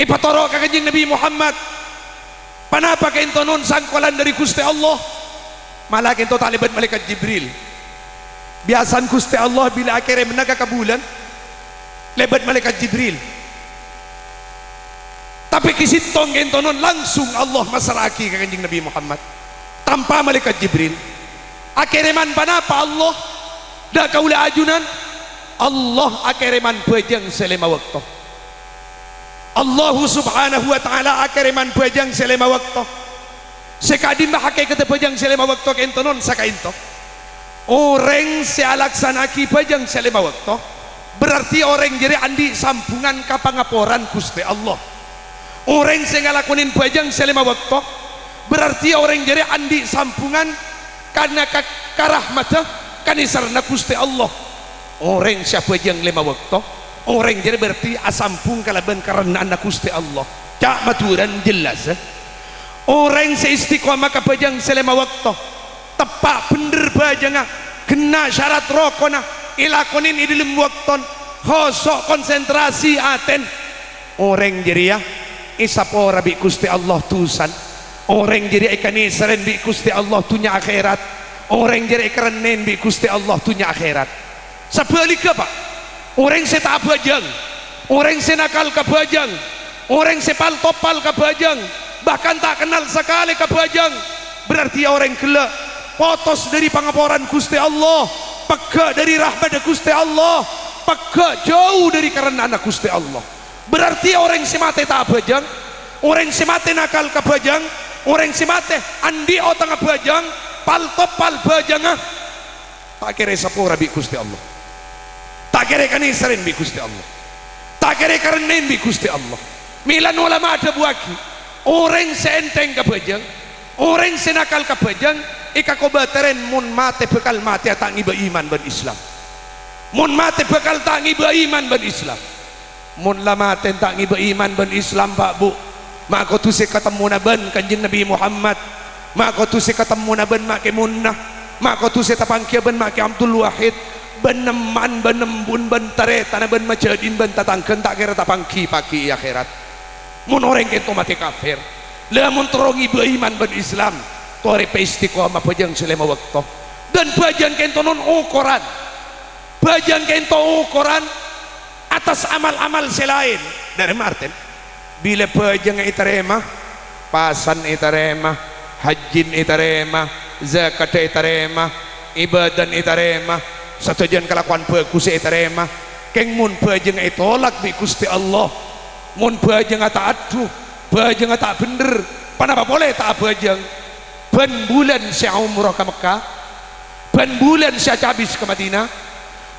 patoro ka kanjeng Nabi Muhammad panapa kento non sangkolan dari Gusti Allah malah kento taliban malaikat Jibril biasan Gusti Allah bila akhirnya menaga ke bulan lebat malaikat Jibril tapi kisitong gentonon langsung Allah masaraki ke kanjeng Nabi Muhammad tanpa malaikat Jibril akhireman panapa Allah dah kaula ajunan Allah akhireman bajang selema waktu Allah subhanahu wa ta'ala akhireman bajang selema waktu sekadim bahake kata bajang selema waktu kentonon sakainto orang sealaksanaki bajang selema waktu berarti orang jadi andi sambungan kapangaporan Gusti Allah orang yang ngalakunin bajang selama waktu berarti orang jadi andi sambungan karena karahmata kanisarna Gusti Allah orang siapa yang lima waktu orang jadi berarti asampung kalaban karena anak Gusti Allah cak maturan jelas orang seistiqomah ke bajang selama waktu tepak bener bajang kena syarat rokona ilakonin idilim wakton khosok konsentrasi aten orang jadi ya isapora bi Gusti Allah tusan orang jadi ikani seren bi Gusti Allah tunya akhirat orang jadi kerenen bi Gusti Allah tunya akhirat sebaliknya Pak orang seta bajang orang senakal ke bajang orang sepal topal ke bajang bahkan tak kenal sekali ke bajang berarti orang gelak potos dari pangaporan Gusti Allah peka dari rahmat Gusti Allah peka jauh dari karena anak Gusti Allah berarti orang si mati tak bajang orang si mate nakal ka bajang, orang si mate andi otang ka bajang, paltop pal bajang tak kira sapura bi Gusti Allah, tak kira kanisarin bi Gusti Allah, tak kira karenin bi Gusti Allah. Milan ulama ada buaki orang seenteng ka bajang, orang senakal ka bajang, ika kobateren mun mate bekal mate tak ngiba iman ban Islam, mun mate bekal tak ngiba iman ban Islam, mun lamaten tak ngiba iman ban Islam Pak Bu, maka tu se ketemu na ban Kanjeng Nabi Muhammad, maka tu se ketemu na ban make munnah, maka tu se tapangkia ban make Abdul Wahid, ban neman ban nembun ban tare tanah ban majadin ban tatangken tak kira tapangki paki akhirat. Mun orang kento mati kafir, lamun terongi iman ban Islam, tore pe istiqomah bajang selama waktu, dan bajang kento non ukuran, bajang kento ukuran atas amal-amal selain dari Martin. Bila bajang iterema, pasan iterema, hajin iterema, zakat iterema, ibadan iterema, satujan kelakuan bagus iterema, keng mun bajang itolak bi Gusti Allah, mun bajang tak aduh, bajang tak bener, panapa boleh tak bajang? Ban bulan saya umrah ke Mekah, ban bulan saya habis ke Madinah,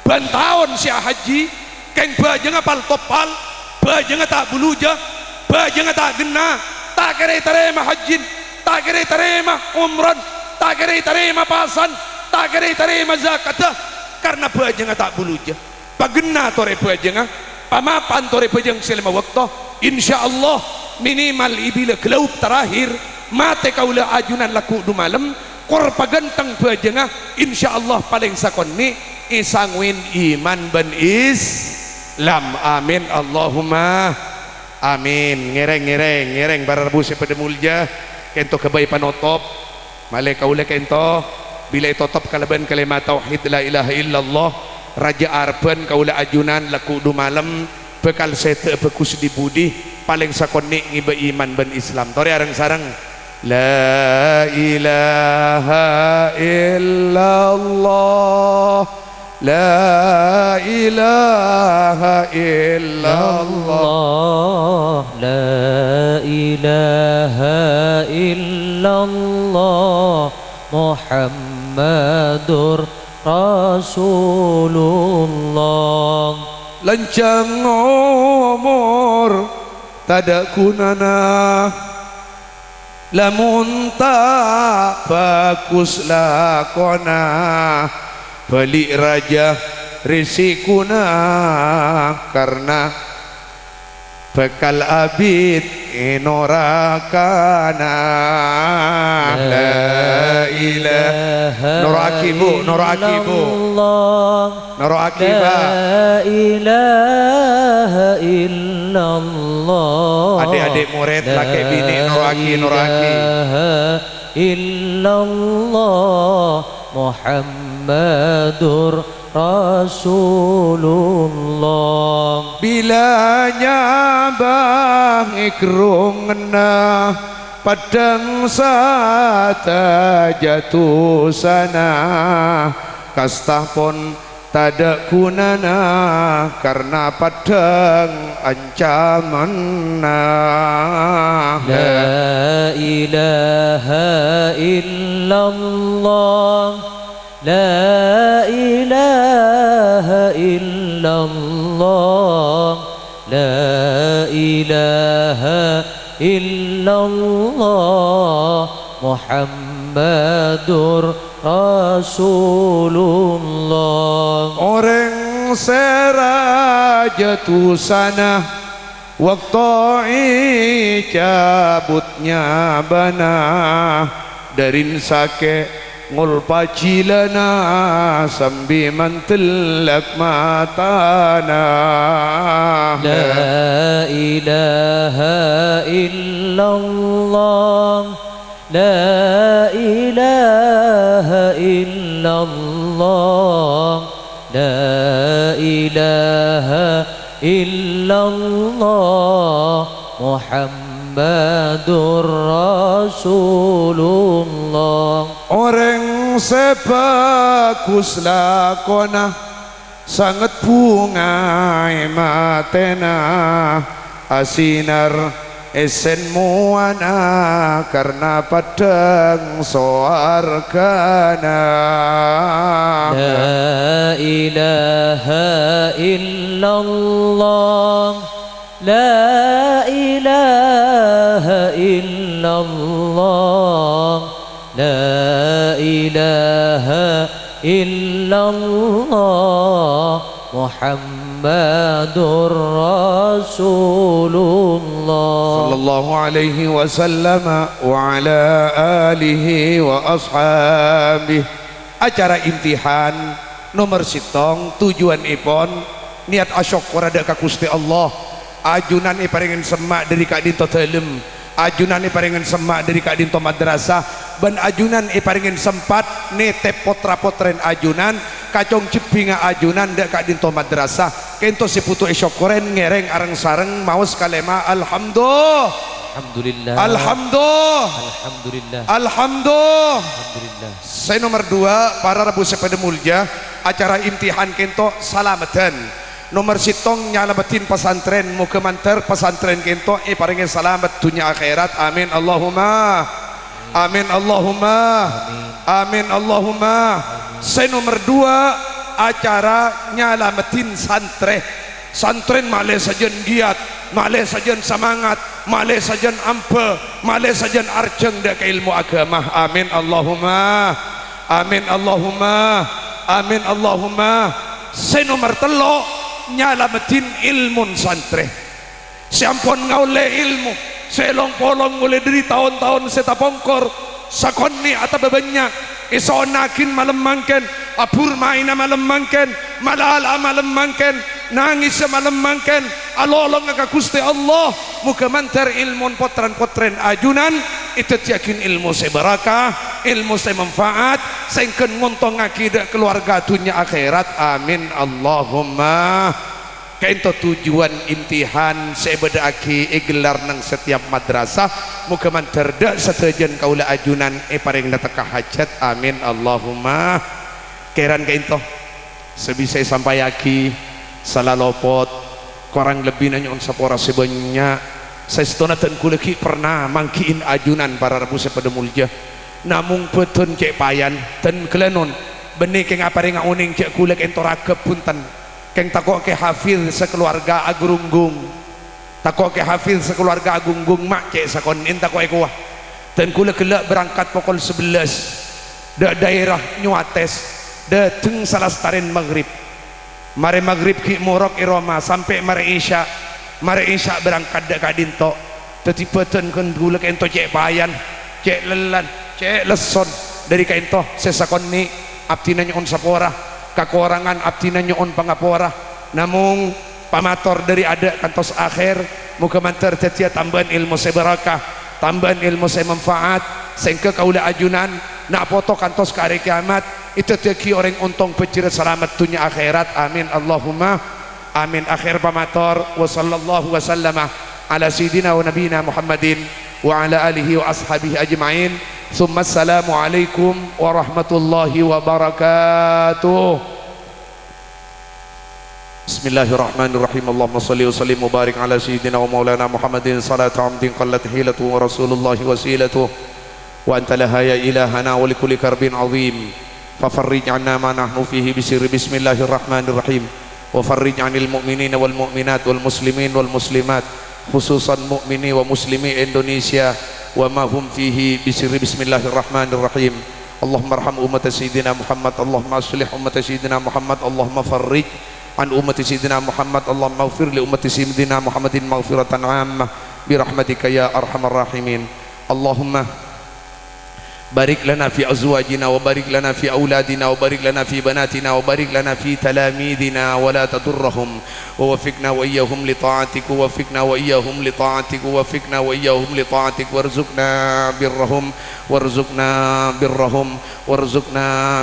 ban tahun saya haji, keng bajang apal topal, bajang tak buluja, bajang tak gena, tak kira terima hajin, tak kira terima umrah, tak kira terima pasan, tak kira terima zakat, karena bajang tak buluja, pagena tore bajang, pamapan tore bajang selama waktu, insyaallah minimal ibila kelaub terakhir mate kaula ajunan laku du malam korpagantang bajang, insyaallah paling sakonni isangwin iman ban Islam. Amin Allahumma amin. Ngereng barabu pada mulja kento kebay panotop male kaula kento bila totop kalaban kalimat tauhid la ilaha illallah raja arban kaula ajunan laku du malam bekal sete bekus di budi paling sakonni ngiba iman ban Islam. Tore areng sareng la ilaha illallah, la ilaha illallah, la ilaha illallah, Muhammadur Rasulullah. Lancang umur tada kunana, lamun tak bagus lakona, balik raja risikuna karena bekal abid inorakana. La ilaha nurakibu nurakiba la ilaha illallah. Adik-adik murid laki bini nuraki illallah Muhammadur Rasulullah. Bila nyabang ikrungna padang sata jatuh sana, kastah pon tada kunana karena padang ancamanna. La ilaha illallah, la ilaha illallah, la ilaha illallah, Muhammadur Rasulullah. Orang seraja tu sana waktu cabutnya bana darin sake ngulpacilana sambil mantelak matana. La ilaha illallah, la ilaha illallah, la ilaha illallah, Muhammadur Rasulullah. Orang sebagus lakona sangat bunga matena asinar esen muana karena padang soarkana. La ilaha illallah, la ilaha illallah, la ilaha illallah, Muhammadur Rasulullah sallallahu alaihi wasallam wa ala alihi wa ashabih. Acara imtihan nomor sitong tujuan ipon niat asyok warada ka Gusti Allah. Ajunan paringin semak dari kak dinto telem, ajunan paringin semak dari kak dinto madrasah, ban ajunan paringin sempat nete potra-potren ajunan kacong cepinga ajunan dek kak dinto madrasah kento seputu esok koren ngereng arang sareng maus kalema alhamdulillah Alhamdulillah alhamdulillah Alhamdulillah alhamdulillah. Alhamdulillah. Saya nomor 2 para rabu sepeda mulja acara imtihan kento salamatan. Nomor sitong nyalamatin pesantren mukemanter pesantren kento paringin selamat dunia akhirat amin Allahumma amin Allahumma amin Allahumma. Saya nomor 2 acara nyalamatin santren male sajen giat, male sajen semangat, male sajen ampe, male sajen arjeng dak ilmu agama amin Allahumma amin Allahumma amin Allahumma. Saya nomor 3 nyalamatin ilmu santri. Siampun ngaule ilmu selong polong mulai dari tahun-tahun seta pongkor sakonni atau bebanyak isonakin malam mangken apur maina malam mangken malala malam mangken nangis malam mangken alolong ka Gusti Allah muga mantar ilmu potran-potren ajunan itu yakin ilmu sebarakah ilmu saya manfaat sengken ngontong akidah keluarga dunia akhirat amin Allahumma. Kainto tujuan imtihan saya bedaki gelar nang setiap madrasah muga manterda setejen kaula ajunan paring dataka hajat amin Allahumma. Keran kainto sebisa sampayaki salalopot korang lebih nanyon sapora sebanyak saya setonatan kuleki pernah mangkiin ajunan para rabu sepeda mulja namung petun cek payan dan kelenon benih keng aparing uning cek kulek ento rakep punten keng takok ke hafiz sekeluarga agunggung takok ke hafiz sekeluarga agunggung mak cek sakon inta ko ekuah dan kula kelak berangkat pukul 11 da daerah nyuates da teng salastarin maghrib mare maghrib ki murok iroma sampai mare isya berangkat da kadinto tetipeun kun kula ento cek payan cek lelan cek leson dari kainto sesakon ni abdi nyon sapora kakurangan abdi nyon pangapora namung pamator dari ada kantos akhir muga mantar tetia tambahan ilmu sebarakah tambahan ilmu saya manfaat sehingga kaula ajunan nak foto kantos ke hari kiamat itu teki orang untung pencirat selamat dunia akhirat amin Allahumma amin. Akhir pamator wa sallallahu wasallama ala sayyidina wa nabiyina Muhammadin wa ala alihi wa ashabihi ajma'in. Summa assalamu alaikum warahmatullahi wabarakatuh. Bismillahirrahmanirrahim. Allahumma salli wa sallim wa barik ala sayyidina wa maulana Muhammadin salatu amdin qallat hilatu wa rasulullahi wasilatu wa anta laha ya ilahana wa likulli karbin azim fafarrij anna ma nahnu fihi bisirri bismillahirrahmanirrahim wa farrij anil mu'minina wal mu'minat wal muslimin wal muslimat khususan mu'mini wa muslimi Indonesia wa ma hum fihi bisirri bismillahirrahmanirrahim. Allahumma arham umat sayyidina Muhammad, Allahumma aslih umat sayyidina Muhammad, Allahumma farrij an umat sayyidina Muhammad, Allahumma ighfir li umat sayyidina Muhammadin maghfiratan 'ammah bi rahmatika ya arhamar rahimin. Allahumma barik lana fi azwajina wa barik lana fi auladina wa barik lana fi banatina wa barik lana fi talamidina wa la tadurrahum wa wafiqna wa iyyahum li ta'atik wa wafiqna wa iyyahum li ta'atik wa wafiqna wa iyyahum li ta'atik warzuqna birrahum warzuqna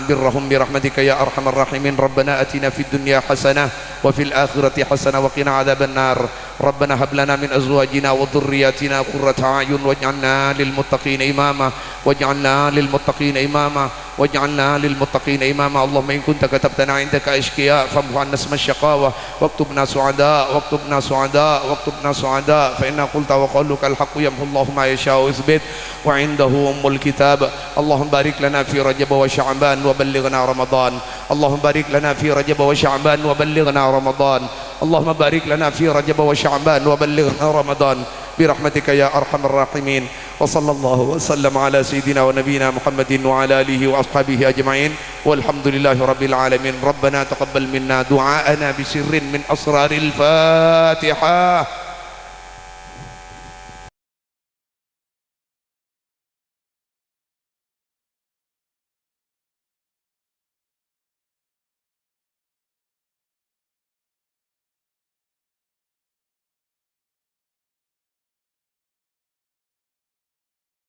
birrahum bi rahmatika ya arhamar rahimin. Rabbana atina fid dunya hasanah wa fil akhirati hasanah wa qina adzaban nar. ربنا هب لنا من أزواجنا وذرياتنا قرة أعين واجعلنا للمتقين إماما واجعلنا للمتقين إماما واجعلنا للمتقين إماما اللهم إن كنت كتبتنا عندك أشقياء فامحو عنا اسم الشقاوة واكتبنا سعداء واكتبنا سعداء واكتبنا سعداء فإن قلت وقولك الحق يمحو الله ما يشاء ويثبت وعنده أم الكتاب اللهم بارك لنا في رجب وشعبان وبلغنا رمضان اللهم بارك لنا في رجب وشعبان وبلغنا رمضان اللهم بارك لنا في رجب وشعبان وبلغنا رمضان برحمتك يا أرحم الراحمين وصلى الله وسلم على سيدنا ونبينا محمد وعلى آله وأصحابه أجمعين والحمد لله رب العالمين ربنا تقبل منا دعاءنا بسر من أسرار الفاتحة